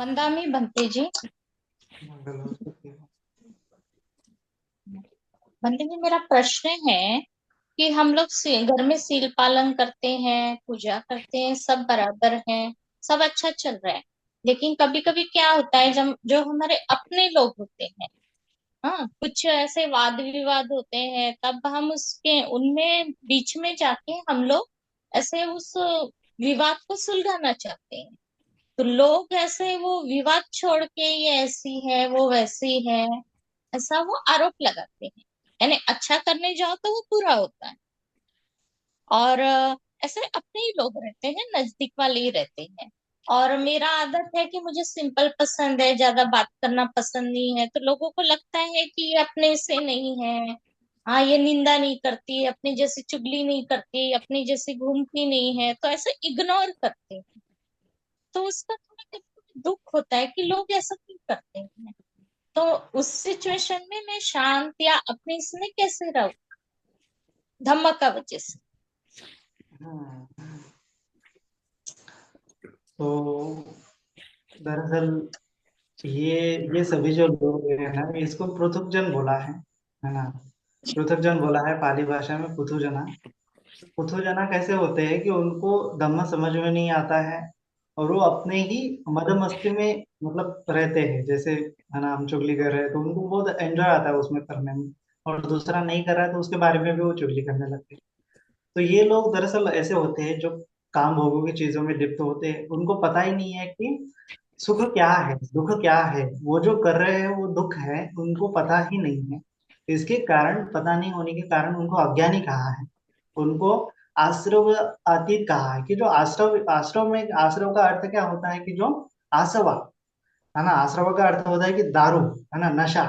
वंदामी बनते जी। मंगल हो सके। बनते जी, मेरा प्रश्न है कि हम लोग घर में सील पालन करते हैं, पूजा करते हैं, सब बराबर है, सब अच्छा चल रहा है। लेकिन कभी कभी क्या होता है, जब जो हमारे अपने लोग होते हैं, हाँ, कुछ ऐसे वाद विवाद होते हैं, तब हम उसके उनमें बीच में जाके हम लोग ऐसे उस विवाद को सुलझाना चाहते हैं। तो लोग ऐसे वो विवाद छोड़ के ये ऐसी है वो वैसी है, ऐसा वो आरोप लगाते हैं। यानी अच्छा करने जाओ तो वो बुरा होता है। और ऐसे अपने ही लोग रहते हैं, नजदीक वाले ही रहते हैं। और मेरा आदत है कि मुझे सिंपल पसंद है, ज्यादा बात करना पसंद नहीं है। तो लोगों को लगता है कि ये अपने से नहीं है, हाँ, ये निंदा नहीं करती, अपनी जैसी चुगली नहीं करती, अपनी जैसी घूमती नहीं है, तो ऐसे इग्नोर करते हैं। तो उसका थोड़ा कभी दुख होता है कि लोग ऐसा क्यों करते हैं। तो उस सिचुएशन में मैं शांत या अपने इसमें कैसे रहूं, धमका वजह से। हम्म, तो दरअसल ये ये सभी जो लोग हैं ना, इसको पृथुकजन बोला है ना। पृथुकजन बोला है पाली भाषा में पुथुजना। पुथुजना कैसे होते हैं कि उनको धम्म समझ में नहीं आता है, और वो अपने ही मद मस्ती में मतलब रहते हैं। जैसे है ना, हम चुगली कर रहे हैं तो उनको बहुत एंजॉय आता है उसमें करने में, और दूसरा नहीं कर रहा है तो उसके बारे में भी वो चुगली करने लगते हैं। तो ये लोग दरअसल ऐसे होते हैं जो काम भोगों की चीजों में लिप्त होते हैं। उनको पता ही नहीं है कि सुख क्या है, दुख क्या है। वो जो कर रहे हैं वो दुख है, उनको पता ही नहीं है। इसके कारण, पता नहीं होने के कारण, उनको अज्ञानी कहा है। उनको आश्रव अतीत कहा है। कि जो आश्रव, आश्रव में, आश्रव का अर्थ क्या होता है कि जो आसवा, है ना। आश्रव का अर्थ होता है कि दारू, है ना, नशा।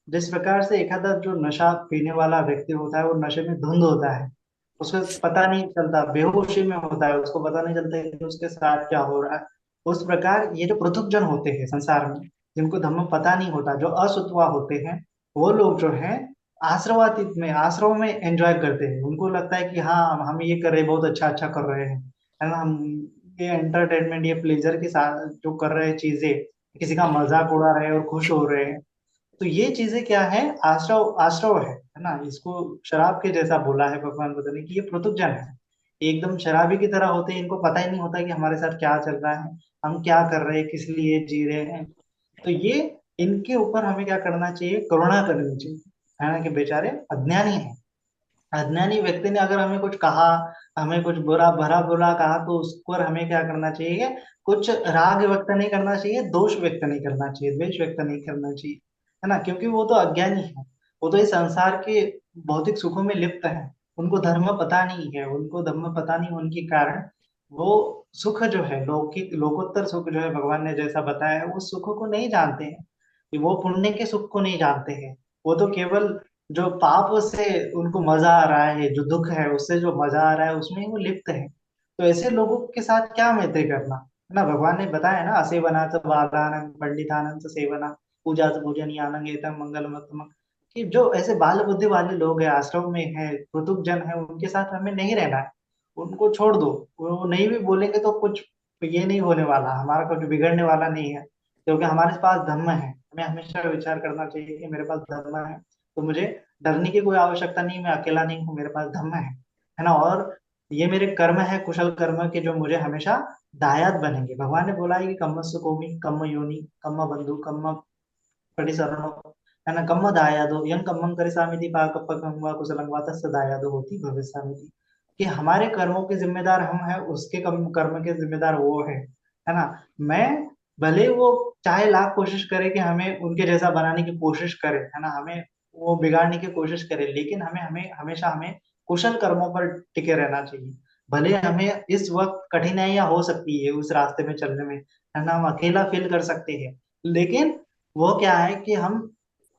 जिस प्रकार से एक आधा जो नशा पीने वाला व्यक्ति होता है वो नशे में धुंध होता है, उसको पता नहीं चलता, बेहोशी में होता है, उसको पता नहीं चलता कि उसके साथ क्या हो रहा है। उस प्रकार ये जो पृथुकजन होते हैं संसार में, जिनको धर्म पता नहीं होता, जो असुतवा होते हैं, वो लोग जो है आश्रवातीत में, आश्रव में एंजॉय करते हैं। उनको लगता है कि हाँ, हम ये कर रहे हैं, बहुत अच्छा अच्छा कर रहे हैं, है ना। हम ये एंटरटेनमेंट, ये प्लेजर के साथ जो कर रहे हैं चीजें, किसी का मजाक उड़ा रहे हैं और खुश हो रहे हैं, तो ये चीजें क्या है, आश्रव, आश्रव है ना। इसको शराब के जैसा बोला है भगवान बुद्ध ने कि ये पृथुकजन है, ये एकदम शराबी की तरह होते हैं। इनको पता ही नहीं होता कि हमारे साथ क्या चल रहा है, हम क्या कर रहे हैं, किस लिए जी रहे हैं। तो ये, इनके ऊपर हमें क्या करना चाहिए, करुणा करनी चाहिए, है ना। कि बेचारे अज्ञानी हैं। अज्ञानी व्यक्ति ने अगर हमें कुछ कहा, हमें कुछ बुरा भरा बुरा कहा, तो उस पर हमें क्या करना चाहिए, कुछ राग व्यक्त नहीं करना चाहिए, दोष व्यक्त नहीं करना चाहिए, द्वेष व्यक्त नहीं करना चाहिए, है ना। क्योंकि वो तो अज्ञानी है, वो तो इस संसार के भौतिक सुखों में लिप्त है। उनको धर्म पता नहीं है, उनको धर्म पता नहीं होने के कारण वो सुख जो है, लौकिक लोकोत्तर सुख जो है, भगवान ने जैसा बताया है, उस सुख को नहीं जानते हैं। कि वो पुण्य के सुख को नहीं जानते हैं। वो तो केवल जो पाप से उनको मजा आ रहा है, जो दुख है उससे जो मजा आ रहा है, उसमें ही वो लिप्त है। तो ऐसे लोगों के साथ क्या मैत्री करना, है ना। भगवान ने बताया ना, असेवना च बालानां पंडितानां च सेवना, पूजा च पूजनीयानां एतम् मंगलमत्तमम्। कि जो ऐसे बाल बुद्धि वाले लोग हैं, आश्रम में है, पृथुक जन है, उनके साथ हमें नहीं रहना है। उनको छोड़ दो, वो नहीं भी बोलेंगे तो कुछ ये नहीं होने वाला, हमारा कुछ बिगड़ने वाला नहीं है। क्योंकि हमारे पास धर्म है। हमें हमेशा विचार करना चाहिए कि मेरे पास धर्म है, तो मुझे डरने की कोई आवश्यकता नहीं, मैं अकेला नहीं हूँ, मेरे पास धम्म है ना। और ये मेरे कर्म है, कुशल कर्म के, जो मुझे हमेशा दायाद बनेंगे। भगवान ने बोला है कि कम्मस्य कोमि कम्म योनि कम्म बंधु कम्म प्रतिसरणो, है ना। कम्म दायादो यं कम्मं करिष्यामीति पाकं वा कुशलं वा तस्य दायादो होति भविष्यामीति। कि हमारे कर्मों के जिम्मेदार हम हैं, उसके कर्म के जिम्मेदार वो है ना। मैं, भले वो चाहे लाख कोशिश करे कि हमें उनके जैसा बनाने की कोशिश करे, है ना, हमें वो बिगाड़ने की कोशिश करे, लेकिन हमें हमें हमेशा हमें कुशल कर्मों पर टिके रहना चाहिए। भले हमें इस वक्त कठिनाइयां हो सकती है उस रास्ते में चलने में, है ना, हम अकेला फील कर सकते हैं, लेकिन वो क्या है कि हम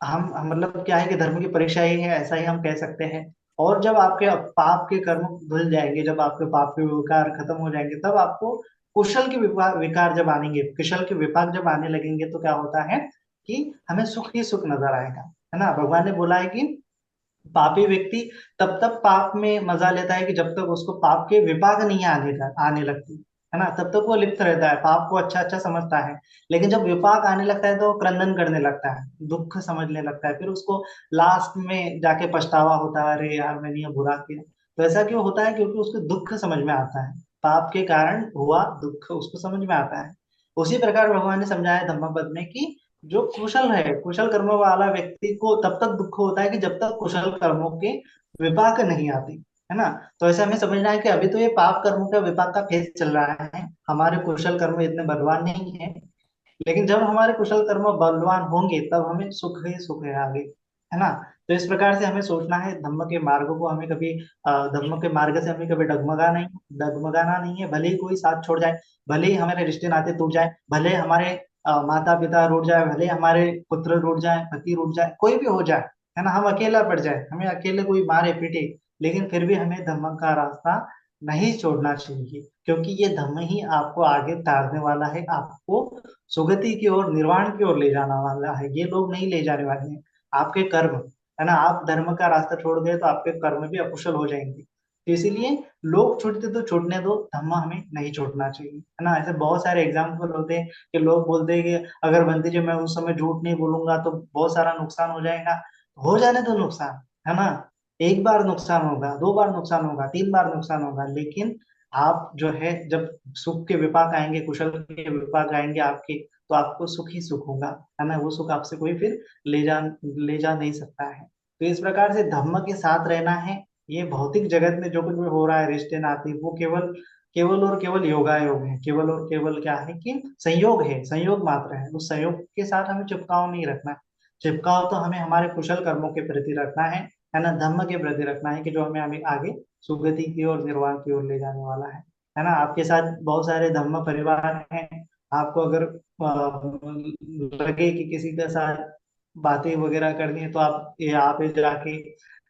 मतलब क्या है कि धर्म की परीक्षा ही है, ऐसा ही हम कह सकते हैं। और जब आपके पाप के कर्म धुल जाएंगे, जब आपके पाप के विकार खत्म हो जाएंगे, तब आपको कुशल के विकार जब आनेंगे, कुशल के विपाक जब आने लगेंगे, तो क्या होता है कि हमें सुख ही सुख नजर आएगा, है ना। भगवान ने बोला है कि पापी व्यक्ति तब तक पाप में मजा लेता है कि जब तक उसको पाप के विपाक नहीं आने लगती, है ना, तब तक वो लिप्त रहता है, पाप को अच्छा अच्छा समझता है। लेकिन जब विपाक आने लगता है तो वो क्रंदन करने लगता है, दुख समझने लगता है, फिर उसको लास्ट में जाके पछतावा होता है, अरे यार मैंने ये बुरा किया। तो ऐसा क्यों होता है? क्योंकि उसको दुख समझ में आता है, पाप के कारण हुआ दुख उसको समझ में आता है। उसी प्रकार भगवान ने समझाया धम्मपद में कि जो कुशल है, कुशल कर्मों वाला व्यक्ति को तब तक दुख होता है कि जब तक कुशल कर्मों के विपाक नहीं आती, है ना। तो ऐसा हमें समझना है कि अभी तो ये पाप कर्मों का विपाक का फेज चल रहा है, हमारे कुशल कर्म इतने बलवान नहीं है। लेकिन जब हमारे कुशल कर्म बलवान होंगे तब हमें सुख ही सुख है आगे, है ना। तो इस प्रकार से हमें सोचना है, धम्म के मार्ग को हमें कभी धम्म के मार्ग से हमें कभी डगमगाना नहीं है। भले ही कोई साथ छोड़ जाए, भले ही हमारे रिश्ते नाते टूट जाए, भले हमारे माता पिता रूठ जाए, भले हमारे पुत्र रूठ जाए, पति रूठ जाए, कोई भी हो जाए, है ना, हम अकेला पड़ जाए, हमें अकेले कोई मारे पीटे, लेकिन फिर भी हमें धम्म का रास्ता नहीं छोड़ना चाहिए। क्योंकि ये धम्म ही आपको आगे तारने वाला है, आपको सुगति की ओर, निर्वाण की ओर ले जाने वाला है। ये लोग नहीं ले जाने वाले हैं, आपके कर्म, है ना। आप धर्म का रास्ता छोड़ गए तो आपके कर्म भी अकुशल हो जाएंगे। तो इसीलिए लोग छूटते तो छूटने दो, धम्म हमें नहीं छोड़ना चाहिए, है ना। ऐसे बहुत सारे एग्जाम्पल होते हैं कि लोग बोलते हैं कि अगर बंदी जी मैं उस समय झूठ नहीं बोलूंगा तो बहुत सारा नुकसान हो जाएगा। हो जाने दो नुकसान, है ना। एक बार नुकसान होगा, दो बार नुकसान होगा, तीन बार नुकसान होगा, लेकिन आप जो है जब सुख के विपाक आएंगे, कुशल के विपाक आएंगे आपके, तो आपको सुख ही सुख होगा, है ना। वो सुख आपसे कोई फिर ले जा नहीं सकता है। तो इस प्रकार से धम्म के साथ रहना है। ये भौतिक जगत में जो कुछ भी हो रहा है, रिश्ते नाते, वो केवल केवल और केवल योगायोग है, केवल और केवल क्या है कि संयोग है, संयोग मात्र है। उस संयोग के साथ हमें चिपकाव नहीं रखना है। चिपकाव तो हमें हमारे कुशल कर्मों के प्रति रखना है ना, धम्म के प्रति रखना है कि जो हमें हमें आगे सुगति की ओर, निर्वाण की ओर ले जाने वाला है ना। आपके साथ बहुत सारे धम्म परिवार हैं, आपको अगर लगे कि किसी के साथ बातें वगैरह करनी है तो आप यहाँ पे जाके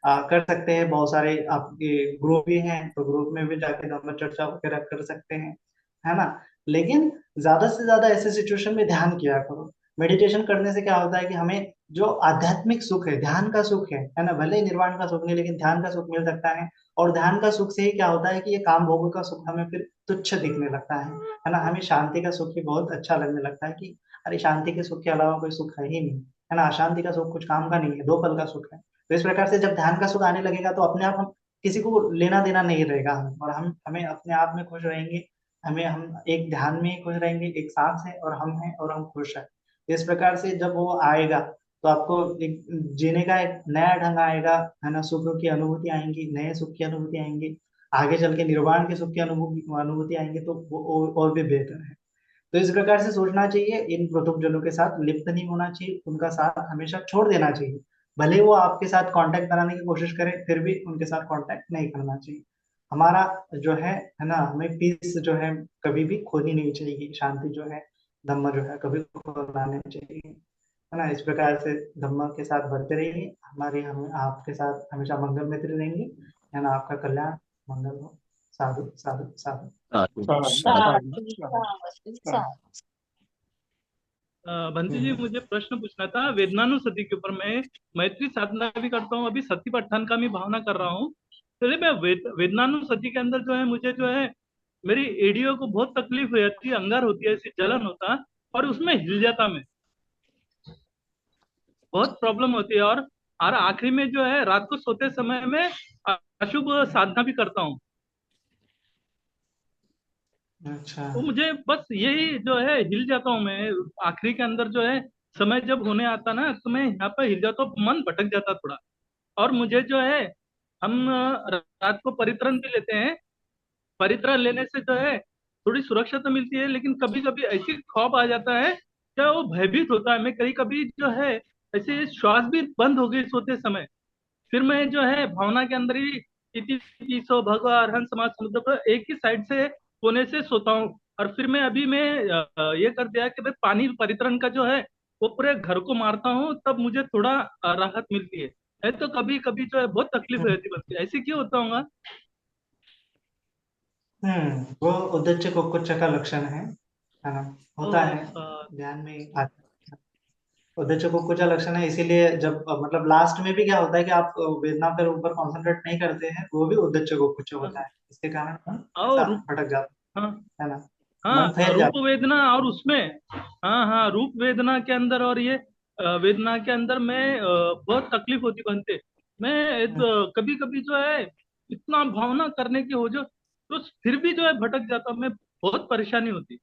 कर सकते हैं। बहुत सारे आपके ग्रुप भी हैं, तो ग्रुप में भी जाके धर्म चर्चा वगैरह कर सकते हैं, है ना। लेकिन ज्यादा से ज्यादा ऐसे सिचुएशन में ध्यान किया करो। मेडिटेशन करने से क्या होता है कि हमें जो आध्यात्मिक सुख है, ध्यान का सुख है ना, भले ही निर्वाण का सुख नहीं, लेकिन ध्यान का सुख मिल सकता है। और ध्यान का सुख से ही क्या होता है कि ये काम भोग का सुख हमें फिर तुच्छ दिखने लगता है ना। हमें शांति का सुख ही बहुत अच्छा लगने लगता है कि अरे शांति के सुख के अलावा कोई सुख है ही नहीं, है ना। अशांति का सुख कुछ काम का नहीं है, दो पल का सुख है। तो इस प्रकार से जब ध्यान का सुख आने लगेगा तो अपने आप हम किसी को लेना देना नहीं रहेगा हमें, और हम हमें अपने आप में खुश रहेंगे। हम एक ध्यान में ही खुश रहेंगे, एक सांस है और हम हैं और हम खुश हैं। इस प्रकार से जब वो आएगा तो आपको एक जीने का एक नया ढंग आएगा, है ना। सुख की अनुभूति आएंगी, नए सुख की अनुभूति आएंगी, आगे चल के निर्वाण के सुख की अनुभूति अनुभूति आएंगे, तो वो और भी बेहतर है। तो इस प्रकार से सोचना चाहिए, इन प्रथुजनों के साथ लिप्त नहीं होना चाहिए, उनका साथ हमेशा छोड़ देना चाहिए। भले वो आपके साथ कांटेक्ट बनाने की कोशिश करें, फिर भी उनके साथ कांटेक्ट नहीं करना चाहिए। हमारा जो है ना, हमें पीस जो है कभी भी खोनी नहीं चाहिए, शांति जो है, धम्म जो है कभी खोना नहीं चाहिए, है ना। इस प्रकार से धम्म के साथ बढ़ते रहिए, हमारे हम आपके साथ हमेशा मंगल मित्र रहेंगे, है ना। आपका कल्याण मंगल हो। साधु साधु साधु। साधु साधु। साधु साधु साधु। बंटी जी, मुझे प्रश्न पूछना था वेदनानुसति के ऊपर। मैं मैत्री साधना भी करता हूँ, अभी सती पट्ठन का भी भावना कर रहा हूँ। चलिए, मैं वेदनानुसति के अंदर जो है, मुझे जो है मेरी एडियो को बहुत तकलीफ हो जाती है, अंगार होती है, ऐसी जलन होता है, और उसमें हिल जाता मैं, बहुत प्रॉब्लम होती है। और आखिरी में जो है रात को सोते समय में अशुभ साधना भी करता हूँ। अच्छा। तो मुझे बस यही जो है, हिल जाता हूँ मैं आखिरी के अंदर जो है, समय जब होने आता ना तो मैं यहाँ पर हिल जाता हूँ, मन भटक जाता थोड़ा। और मुझे जो है, हम रात को परित्रण भी लेते हैं। परित्रण लेने से जो है थोड़ी सुरक्षा तो मिलती है, लेकिन कभी कभी ऐसी खौफ आ जाता है क्या, वो भयभीत होता है। मैं कभी कभी जो है ऐसे श्वास भी बंद हो गई सोते समय, फिर मैं जो है भावना के अंदर ही इति पिसो भगवा अरहंत समाज समुद्र पर एक ही साइड से कोने से सोता हूँ। और फिर मैं ये कर दिया कि भाई पानी परितरण का जो है वो पूरे घर को मारता हूँ, तब मुझे थोड़ा राहत मिलती है। नहीं तो कभी कभी जो है बहुत तकलीफ हो जाती है, बनती है। ऐसे क्यों होता होगा? वो उद्देश्य कुक्कुच्च का लक्षण है ना, होता ओह, है। ध्यान में उद्देश्य कुक्कुच्च लक्षण है, इसीलिए जब मतलब लास्ट में भी क्या होता है कि आप वेदना पर ऊपर कॉन्सेंट्रेट नहीं करते हैं, वो भी उद्देश्य कुक्कुच्च होता है, इसके कारण हम ऐसा और भटक जाते हाँ, हैं, है ना। हाँ, मन फैल रूप जाता वेदना और उसमें, हाँ हाँ, रूप वेदना के अंदर और ये वेदना के अंदर मैं बहुत तकलीफ होती बनते। मैं है। कभी कभी जो है इतना भावना करने की हो जो, तो फिर भी जो है भटक जाता मैं, बहुत परेशानी होती।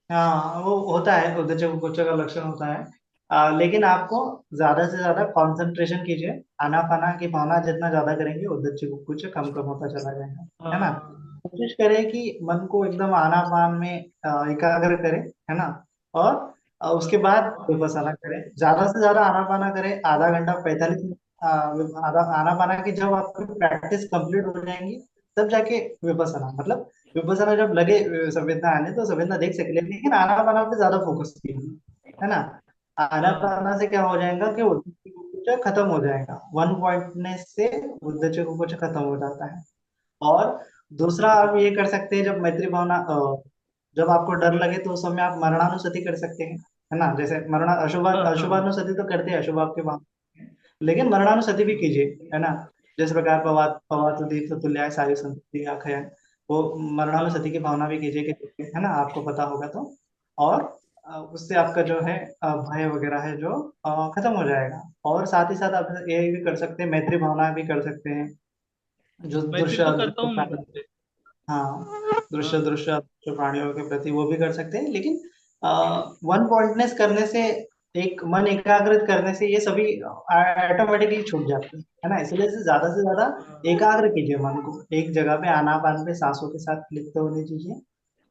हाँ वो होता है, उद्दच्च कुक्कुच्च का लक्षण होता है। लेकिन आपको ज्यादा से ज्यादा कंसंट्रेशन कीजिए। आनापाना की भावना जितना ज्यादा करेंगे, उद्दच्च कुक्कुच्च कम कम होता चला जाएगा। है ना। हाँ कोशिश करें कि मन को एकदम आनापान में एकाग्र करें। है ना। और उसके बाद विपස්සना करें। ज्यादा से ज्यादा आनापाना करें, आधा घंटा 45 मिनट। आधा आनापाना की जब आपकी प्रैक्टिस कंप्लीट हो जाएंगी, तब जाके विपස්සना, मतलब विपස්සना जब लगे संवेदना आने, तो संवेदना देख सके, लेकिन आनापाना पे ज्यादा फोकस कीजिए। है ना। हाँ आनापाना से क्या हो जाएगा कि उद्देश्य कुछ खत्म हो जाएगा, वन पॉइंटनेस से उद्देश्य कुछ खत्म हो जाता है। और दूसरा आप ये कर सकते हैं, जब मैत्री भावना जब आपको डर लगे, तो उस समय आप मरणानुसति कर सकते हैं। है ना। जैसे हाँ हाँ हाँ अशुभानुसति तो करते हैं, अशुभ आपके भाव, लेकिन मरणानुसति भी कीजिए। है ना। जिस प्रकार पवात पवात दीप तुल्याय सारी संपत्ति आखया, वो मरणानुसति की हाँ भावना भी कीजिए कि, है ना, आपको पता होगा तो। और उससे आपका जो है भय वगैरह है जो खत्म हो जाएगा। और साथ ही साथ आप ये भी कर सकते हैं, मैत्री भावना भी कर सकते हैं, जो मैत्री दृश्य तो करता अदृश्य हूँ मैं प्राणी। वैसे। हाँ, दृश्य हाँ दृश्य अदृश्य प्राणियों के प्रति वो भी कर सकते हैं, लेकिन वन पॉइंटनेस करने से, एक मन एकाग्रित करने से, ये सभी ऑटोमेटिकली छूट जाते हैं। है ना। इसलिए से ज्यादा एकाग्र कीजिए मन को एक जगह पे, आनापान पे सांसों के साथ लिप्त होने दीजिए,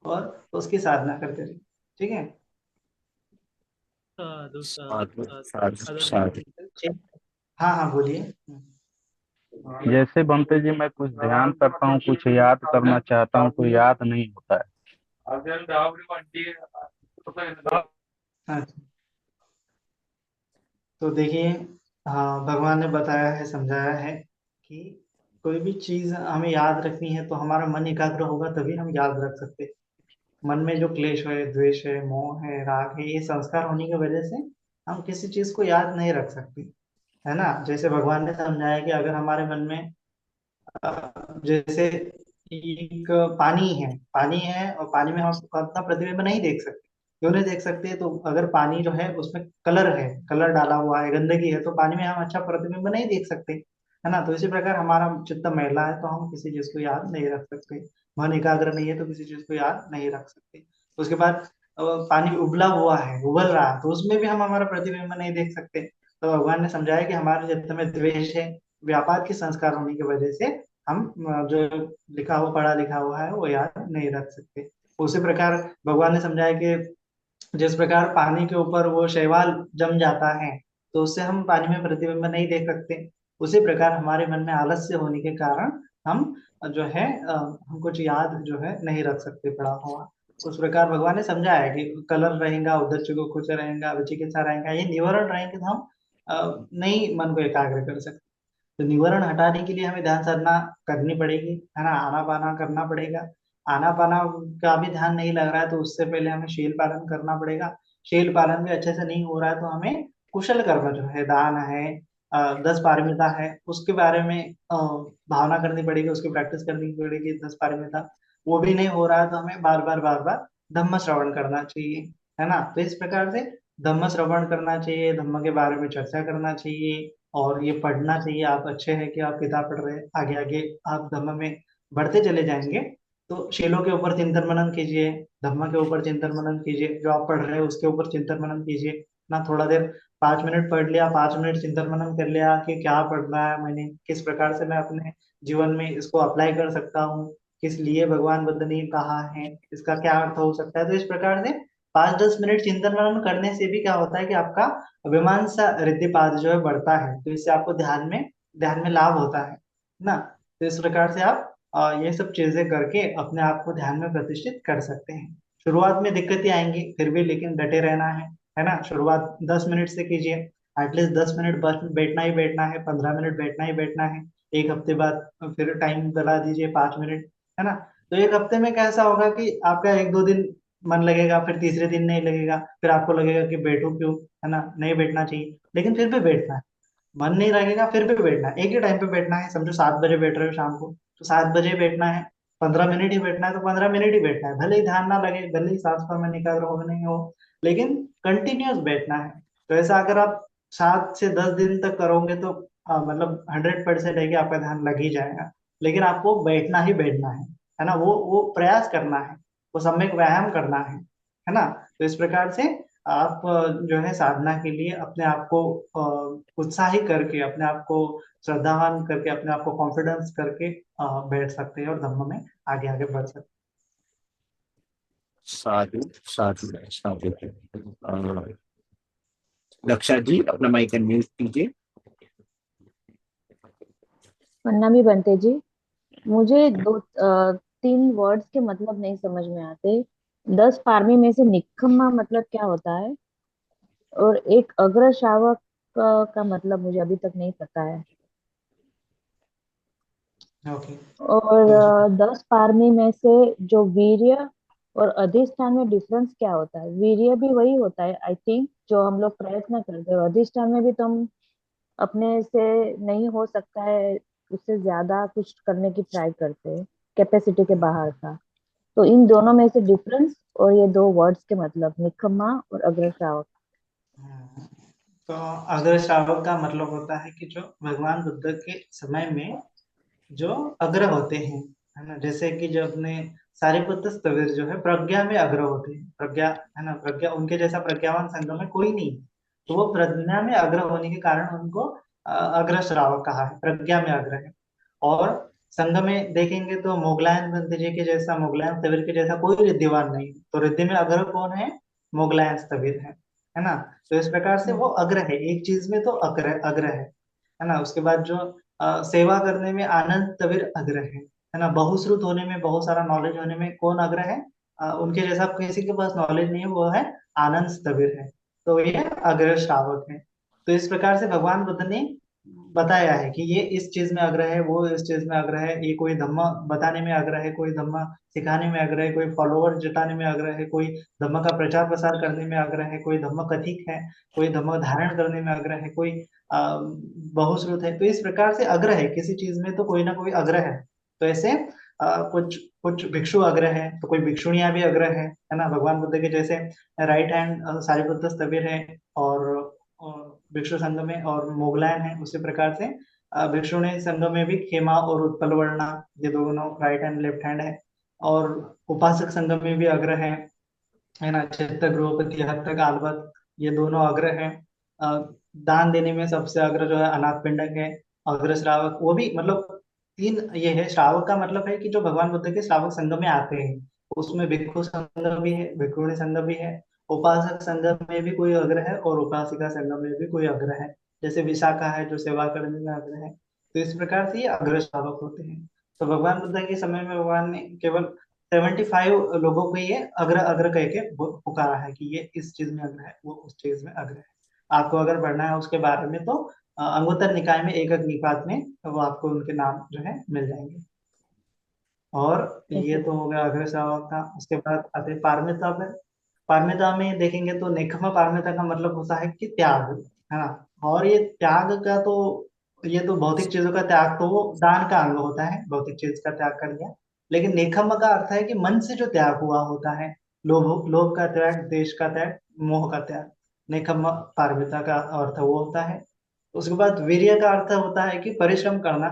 और उसकी साधना करते रहिए। ठीक है। साधु साधु साधु साधु साधु आदरणीय साधु। पंडित। ठीक। हाँ हाँ, बोलिए। जैसे बनते जी, मैं कुछ ध्यान करता हूँ, कुछ याद करना चाहता हूँ तो याद नहीं होता है। अच्छा, तो देखिए, हाँ, भगवान ने बताया है, समझाया है कि कोई भी चीज हमें याद रखनी है, तो हमारा मन एकाग्र होगा, तभी हम याद रख सकते हैं। मन में जो क्लेश है, द्वेष है, मोह है, राग है, ये संस्कार होने की वजह से हम किसी चीज को याद नहीं रख सकते। है ना। जैसे भगवान ने समझाया कि अगर हमारे मन में जैसे एक पानी है, और पानी में हम अपना प्रतिबिंब नहीं देख सकते। क्यों नहीं देख सकते? तो अगर पानी जो है उसमें कलर है, कलर डाला हुआ है, गंदगी है, तो पानी में हम अच्छा प्रतिबिंब नहीं देख सकते। है ना। तो इसी प्रकार हमारा चित्त मैला है, तो हम किसी चीज को याद नहीं रख सकते। मन एकाग्र नहीं है, तो किसी चीज को याद नहीं रख सकते। उसके बाद पानी उबला हुआ है, उबल रहा है, तो उसमें भी हम हमारा प्रतिबिंब नहीं देख सकते। तो भगवान ने समझाया कि हमारे चित्त में द्वेष है, व्यापार के संस्कार होने की वजह से हम जो लिखा हुआ, पढ़ा लिखा हुआ है, वो याद नहीं रख सकते। उसी प्रकार भगवान ने समझाया कि जिस प्रकार पानी के ऊपर वो शैवाल जम जाता है, तो उससे हम पानी में प्रतिबिंब नहीं देख सकते। उसी प्रकार हमारे मन में आलस्य होने के कारण हम जो है हम कुछ याद जो है नहीं रख सकते पड़ा हुआ। उस प्रकार भगवान ने समझाया है कि कलर रहेगा, उद्धच को कुछ रहेगा, विचिकित्सा रहेगा, ये निवारण रहेंगे, तो हम नहीं मन को एकाग्र कर सकते। तो निवारण हटाने के लिए हमें ध्यान साधना करनी पड़ेगी। है ना। आना पाना करना पड़ेगा। आना पाना का भी ध्यान नहीं लग रहा है, तो उससे पहले हमें शील पालन करना पड़ेगा। शील पालन भी अच्छे से नहीं हो रहा है, तो हमें कुशल कर्म जो है, दान है, 10 पारमिता है, उसके बारे में भावना करनी पड़ेगी, उसकी प्रैक्टिस करनी पड़ेगी, 10 पारमिता। वो भी नहीं हो रहा है, तो हमें बार बार धम्म श्रवण करना चाहिए। है ना। तो इस प्रकार से धम्म श्रवण करना चाहिए, धम्म के बारे में चर्चा करना चाहिए, और ये पढ़ना चाहिए। आप अच्छे हैं कि आप किताब पढ़ रहे हैं, आगे आगे आप धम्म में बढ़ते चले जाएंगे। तो शीलों के ऊपर चिंतन मनन कीजिए, धम्म के ऊपर चिंतन मनन कीजिए, जो आप पढ़ रहे हैं उसके ऊपर चिंतन मनन कीजिए ना। थोड़ा देर 5 मिनट पढ़ लिया, 5 मिनट चिंतन मनन कर लिया कि क्या पढ़ना है मैंने, किस प्रकार से मैं अपने जीवन में इसको अप्लाई कर सकता हूँ, किस लिए भगवान बुद्ध ने कहा है, इसका क्या अर्थ हो सकता है। तो इस प्रकार से 5-10 मिनट चिंतन मनन करने से भी क्या होता है कि आपका मीमांसा रिद्धिपाद जो है बढ़ता है, तो इससे आपको ध्यान में लाभ होता है ना। तो इस प्रकार से आप ये सब चीजें करके अपने आप को ध्यान में प्रतिष्ठित कर सकते हैं। शुरुआत में दिक्कतें आएंगी, फिर भी लेकिन डटे रहना है। है ना। शुरुआत 10 मिनट से कीजिए। एटलीस्ट 10 मिनट बस बैठना ही बैठना है, 15 मिनट बैठना ही बैठना है। एक हफ्ते बाद फिर टाइम बढ़ा दीजिए 5 मिनट। है ना। तो एक हफ्ते में कैसा होगा कि आपका 1-2 दिन मन लगेगा, फिर तीसरे दिन नहीं लगेगा, फिर आपको लगेगा कि बैठो क्यों। है ना। नहीं बैठना चाहिए, लेकिन फिर भी बैठना है। मन नहीं लगेगा, फिर भी बैठना है। एक ही टाइम पे बैठना है। समझो 7 बजे बैठ रहे हो शाम को, तो 7 बजे बैठना है। 15 मिनट ही बैठना है तो 15 मिनट ही बैठना है, भले ही ध्यान ना लगे, भले ही सांस पर मन एकाग्र हो नहीं हो, लेकिन कंटिन्यूअस बैठना है। तो ऐसा अगर आप 7 से 10 दिन तक करोगे तो मतलब 100% है कि आपका ध्यान लग ही जाएगा। लेकिन आपको बैठना ही बैठना है ना, वो प्रयास करना है, वो सम्यक व्यायाम करना है ना। तो इस प्रकार से आप जो है साधना के लिए अपने आप को उत्साही करके, अपने आप को श्रद्धावान करके, अपने आप को कॉन्फिडेंस करके बैठ सकते हैं और धम्म में आगे आगे बढ़ सकते साधु साधु साधु। लक्षा जी अपना माइक अनम्यूट कीजिए। प्रणामी बनते जी। मुझे 3 वर्ड्स के मतलब नहीं समझ में आते। 10 पारमी में से निकम्मा मतलब क्या होता है, और एक अग्र श्रावक का मतलब मुझे अभी तक नहीं पता है। हैं। ओके। और 10 पारमी में से जो वीर्य और अधिष्ठान में डिफरेंस क्या होता है? वीर्य भी वही होता है आई थिंक जो हम लोग प्रयत्न करते हैं, और अधिष्ठान में भी तो हम अपने से नहीं हो सकता है, उससे ज्यादा कुछ करने की ट्राई करते हैं, कैपेसिटी के बाहर का। तो इन दोनों में से डिफरेंस और ये 2 वर्ड्स के मतलब निकम्मा और अग्र श्रावक। हम्म, तो अग्र श्रावक का मतलब होता है कि जो भगवान बुद्ध के समय में जो अग्र होते हैं, है ना, जैसे कि जो अपने सारिपुत्र स्थविर जो है प्रज्ञा में अग्र होते हैं, प्रज्ञा, है ना, प्रज्ञा उनके जैसा प्रज्ञावान संघ में कोई नहीं, तो वो प्रज्ञा में अग्र होने के कारण उनको अग्र श्रावक कहा है, प्रज्ञा में अग्र है। और संघ में देखेंगे तो मोगलायन ग्रंथ जी के जैसा, मोगलायन स्थविर के जैसा कोई रिद्धिवान नहीं, तो रिद्धि में अग्र कौन है? मोगलायन स्थविर है ना। तो इस प्रकार से वो अग्र है, एक चीज में तो अग्र अग्र है ना। उसके बाद जो सेवा करने में आनंद तविर अग्र है ना। बहुश्रुत होने में, बहुत सारा नॉलेज होने में कौन अग्र है? उनके जैसा किसी के पास नॉलेज नहीं है, वो है आनंद तविर है, तो ये अग्र श्रावक है। तो इस प्रकार से भगवान बुद्ध ने बताया है कि ये इस चीज में अग्र है, वो इस चीज में अग्र है, ये कोई धम्म बताने में अग्र है, कोई धम्म सिखाने में अग्र है, कोई फॉलोअर जुटाने में अग्र है, कोई धम्म का प्रचार प्रसार करने में अग्र है, कोई धम्म कथिक है, कोई धम्म धारण करने में अग्र है, कोई बहुश्रुत है। तो इस प्रकार से अग्र है, किसी चीज में तो कोई ना कोई अग्र है। तो ऐसे कुछ कुछ भिक्षु अग्र है, तो कोई भिक्षुणियां भी अग्र है ना। भगवान बुद्ध के जैसे राइट हैंड सारिपुत्र स्थविर है, और भिक्षु संघ में और मोगलायन है, उसी प्रकार से भिक्षुणी संघ में भी खेमा और उत्पल वर्णा, ये दोनों राइट हैंड लेफ्ट हैंड है। और उपासक संघ में भी अग्र है ना, चित्त गृहपति हत्तक आलवत, ये दोनों अग्र हैं। अ, दान देने में सबसे अग्र जो है अनाथ पिंडक है। अग्र श्रावक वो भी मतलब तीन ये है। श्रावक का मतलब है कि जो भगवान बुद्ध के श्रावक संघ में आते हैं, उसमें भिक्षु संघ भी है, भिक्षुणी संघ भी है, उपासक संघ में भी कोई अग्र है, और उपासिका संघ में भी कोई अग्र है। जैसे विशाखा है जो सेवा करने में अग्र है। तो इस प्रकार से ये अग्र श्रावक होते हैं। तो भगवान बुद्ध के समय में भगवान ने केवल 75 लोगों को ये अग्र अग्र कह के पुकारा है कि ये इस चीज में अग्र है, वो उस चीज में अग्र है। आपको अगर पढ़ना है उसके बारे में तो अंगुत्तर निकाय में एकक निपात में वो आपको उनके नाम जो है मिल जाएंगे। और ये ऐसे। तो हो गया अग्र श्रावक का। उसके बाद आते पारमिता पे। पारमिता में देखेंगे तो निखम पारमिता का मतलब होता है कि त्याग, है ना। और ये त्याग का तो, ये तो भौतिक चीजों का त्याग तो वो दान का अंग होता है, भौतिक चीज का त्याग कर लिया। लेकिन नेखम का अर्थ है कि मन से जो त्याग हुआ होता है, लोभ लोभ का त्याग, देश का त्याग, मोह का त्याग। नेखम पारमिता का अर्थ वो होता है। उसके बाद वीर्य का अर्थ होता है कि परिश्रम करना।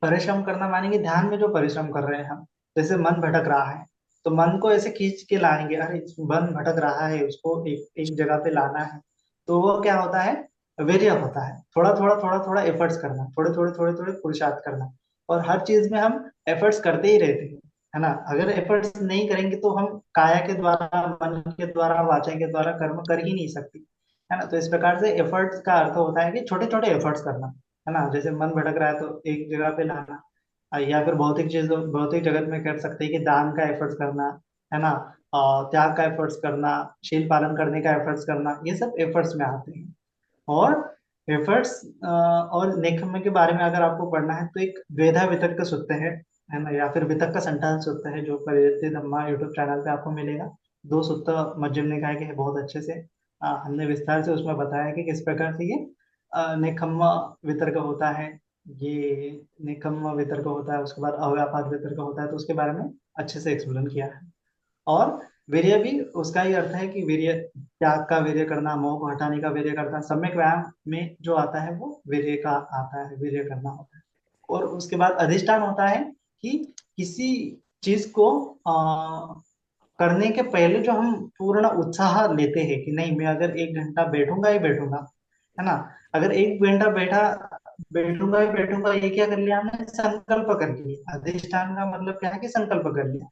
परिश्रम करना माने कि ध्यान में जो परिश्रम कर रहे हैं हम, जैसे मन भटक रहा है, तो मन को ऐसे खींच के लाएंगे, अरे मन भटक रहा है, उसको एक एक जगह पे लाना है। तो वो क्या होता है? वीर्य होता है। थोड़ा थोड़ा एफर्ट्स करना, थोड़े थोड़े पुरुषार्थ करना। और हर चीज में हम एफर्ट्स करते ही रहते हैं, है ना। अगर एफर्ट्स नहीं करेंगे तो हम काया के द्वारा, मन के द्वारा, वाचा के द्वारा कर्म कर ही नहीं सकते, है ना। तो इस प्रकार से एफर्ट्स का अर्थ होता है कि छोटे छोटे एफर्ट्स करना, है ना। जैसे मन भटक रहा है तो एक जगह पे लाना। या फिर भौतिक चीजों, भौतिक जगत में कर सकते हैं कि दान का एफर्ट्स करना, है ना, त्याग का एफर्ट्स करना, शील पालन करने का एफर्ट्स करना, ये सब एफर्ट्स में आते हैं। और एफर्ट्स और नेकम्म के बारे में अगर आपको पढ़ना है तो एक द्वेधा वितक्क सूत्र है ना, या फिर वितक्क संठान सूत्र है, जो परिवर्तित धम्मा यूट्यूब चैनल पे आपको मिलेगा। 2 सूत्र मध्यम निकाय के हैं, बहुत अच्छे से हमने विस्तार से उसमें बताया कि किस प्रकार से ये नेकम्मा वितर्क होता है। ये निकम्मा वितर्क होता है, उसके बाद अव्यापाद वितर्क होता है, तो उसके बारे में अच्छे से एक्सप्लेन किया है। और वीर्य भी उसका ही अर्थ है कि वीर्य, त्याग का वीर्य करना, मोह को हटाने का वीर्य करना, सम्यक व्यायाम में जो आता है वो वीर्य का आता है, वीर्य करना होता है। और उसके बाद अधिष्ठान होता है कि किसी चीज को करने के पहले जो हम पूर्ण उत्साह लेते हैं कि नहीं, मैं अगर 1 घंटा बैठूंगा ही बैठूंगा, है ना। अगर 1 घंटा बैठूंगा ही बैठूंगा, ये क्या कर लिया हमने, संकल्प कर लिया। अधिष्ठान का मतलब क्या है कि संकल्प कर लिया।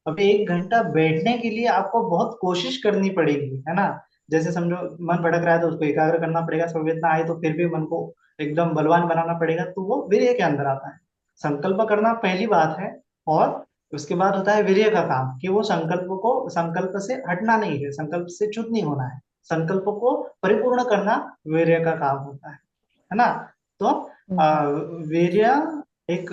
अब 1 घंटा बैठने के लिए आपको बहुत कोशिश करनी पड़ेगी, है ना। जैसे समझो मन भटक रहा है तो उसको एकाग्र करना पड़ेगा, संवेदना आए तो फिर भी मन को एकदम बलवान बनाना पड़ेगा, तो वो वीर्य के अंदर आता है। संकल्प करना पहली बात है। और उसके बाद होता है वीर्य का काम, कि वो संकल्प से हटना नहीं है, संकल्प से च्युत नहीं होना है, संकल्प को परिपूर्ण करना वीर्य का काम होता है ना। तो हम्म, वीर्य एक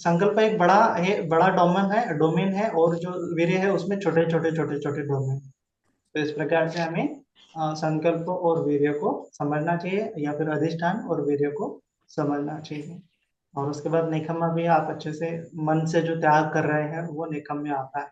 संकल्प एक बड़ा डोमेन है, और जो वीर्य है उसमें छोटे छोटे छोटे छोटे डोमेन। तो इस प्रकार से हमें संकल्प और वीर्य को समझना चाहिए, या फिर अधिष्ठान और वीर्य को समझना चाहिए। और उसके बाद निकम्मा भी आप अच्छे से, मन से जो त्याग कर रहे हैं वो निकम्मे आता है।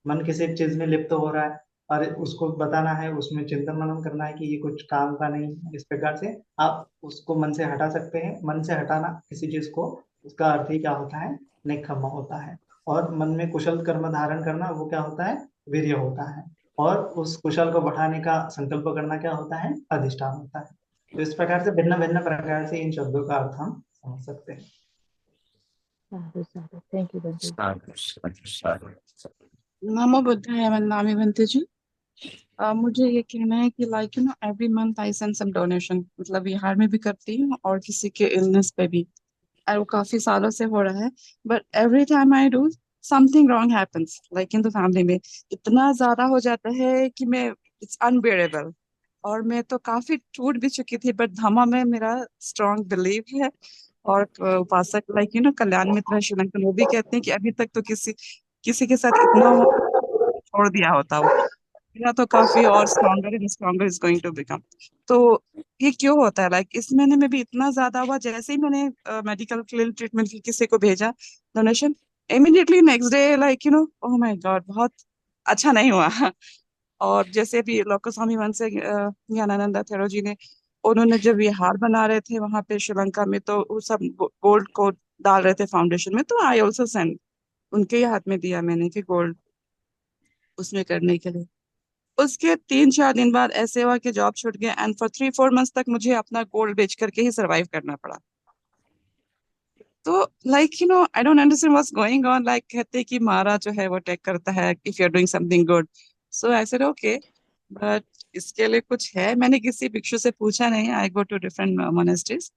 मन किसी चीज में लिप्त हो रहा है और उसको बताना है, उसमें चिंतन मनन करना है कि ये कुछ काम का नहीं है, इस प्रकार से आप उसको मन से हटा सकते हैं। मन से हटाना किसी चीज को, उसका अर्थ ही क्या होता है, निकम्मा होता है। और मन में कुशल कर्म धारण करना, वो क्या होता है, वीर्य होता है। और उस कुशल को बढ़ाने का संकल्प करना क्या होता है, अधिष्ठान होता है। तो इस प्रकार से भिन्न भिन्न प्रकार से इन शब्दों का अर्थ हम समझ सकते हैं। साधु साधु, थैंक यू बंटी जी। साधु साधु साधु साधु। नमो बुद्धाय वंदनामि बंते जी। मुझे ये कहना है कि like you know every month I send some donation, मतलब बिहार में भी करती हूँ और किसी के इलनेस पे भी, और वो काफी सालों से हो रहा है। But every time I do something wrong happens like in the family में। इतना ज्यादा हो जाता है कि मैं, इट्स अनबेरेबल। और मैं तो काफी टूट भी चुकी थी, बट धमा में मेरा स्ट्रांग बिलीव है। और उपासक लाइक यू नो कल्याण मित्र श्रीलंकन, वो भी कहते हैं कि अभी तक तो किसी किसी के साथ इतना हुआ छोड़ दिया होता वो, मेरा तो काफी और stronger and stronger is going to become. तो ये क्यों होता है, लाइक इस महीने में भी इतना ज्यादा हुआ, जैसे ही मैंने मेडिकल के लिए ट्रीटमेंट की किसी को भेजा donation, immediately next day like you no oh my God बहुत अच्छा नहीं हुआ। और जैसे भी लोक स्वामी वन से ज्ञानानंद थेरो जी ने, उन्होंने जब ये हार बना रहे थे वहां पे श्रीलंका में, तो वो सब गोल्ड को डाल रहे थे फाउंडेशन में, तो आई ऑल्सो सेंड उनके ही हाथ में दिया मैंने कि गोल्ड उसमें करने के लिए। उसके 3-4 दिन बाद ऐसे हुआ कि जॉब छूट गया, एंड फॉर 3-4 मंथ्स तक मुझे अपना गोल्ड बेच करके ही सरवाइव करना पड़ा। तो like you no I don't understand what's going on, like कहते हैं कि मारा जो है वो टेक करता है if you are doing something good. So I said okay, but इसके लिए कुछ है, मैंने किसी भिक्षु से पूछा नहीं, आई गो टू डिफरेंट मोनेस्ट्रीज।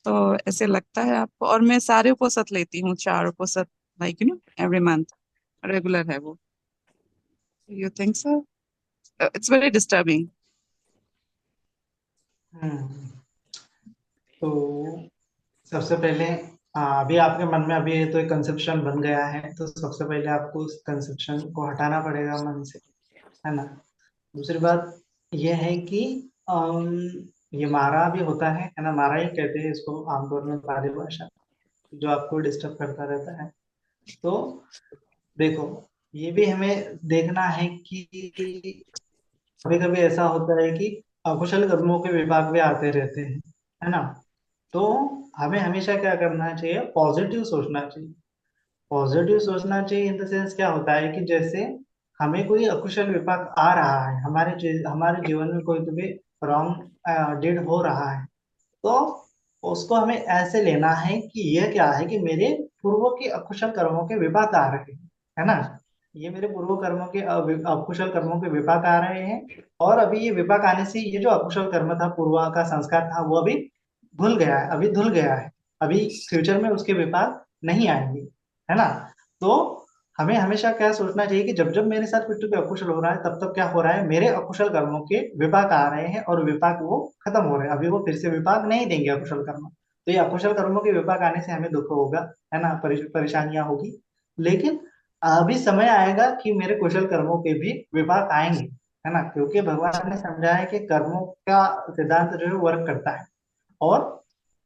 तो ऐसे लगता है आपको, और मैं सारे उपोसत लेती हूँ, 4 उपोसत like you know every month, regular है वो। You think so? It's very disturbing. Hmm. तो सबसे पहले, अभी आपके मन में अभी तो एक कंसेप्शन बन गया है, तो सबसे पहले आपको उस कंसेप्शन को हटाना पड़ेगा मन से, है ना। दूसरी बात यह है कि अम, ये मारा भी होता है ना, मारा ही कहते हैं इसको आमतौर में पाली भाषा, जो आपको डिस्टर्ब करता रहता है। तो देखो, ये भी हमें देखना है कि कभी कभी ऐसा होता है कि अकुशल कर्मों के विपाक भी आते रहते हैं, है ना। तो हमें हमेशा क्या करना चाहिए, पॉजिटिव सोचना चाहिए। पॉजिटिव सोचना चाहिए इन द सेंस क्या होता है कि जैसे हमें कोई अकुशल विपाक आ रहा है, हमारे जीवन में कोई भी रॉन्ग डीड हो रहा है, तो उसको हमें ऐसे लेना है कि यह क्या है, कि मेरे पूर्व के अकुशल कर्मों के विपाक आ रहे हैं, है ना। ये मेरे पूर्व कर्मों के अकुशल कर्मों के विपाक आ रहे हैं। और अभी ये विपाक आने से ये जो अकुशल कर्म था, पूर्व का संस्कार था, वो अभी धुल गया है, अभी धुल गया है। अभी फ्यूचर में उसके विपाक नहीं आएंगे, है ना। तो हमें हमेशा क्या सोचना चाहिए कि जब जब मेरे साथ कुछ भी अकुशल हो रहा है, तब तब क्या हो रहा है, मेरे अकुशल कर्मों के विपाक आ रहे हैं, और विपाक वो खत्म हो रहे हैं, अभी वो फिर से विपाक नहीं देंगे अकुशल कर्म। तो ये अकुशल कर्मों के विपाक आने से हमें दुख होगा, है ना, परेशानियां होगी। लेकिन अभी समय आएगा कि मेरे कुशल कर्मों के भी विपाक आएंगे, है ना, क्योंकि भगवान ने समझा है कि कर्मों का सिद्धांत जो है वर्क करता है। और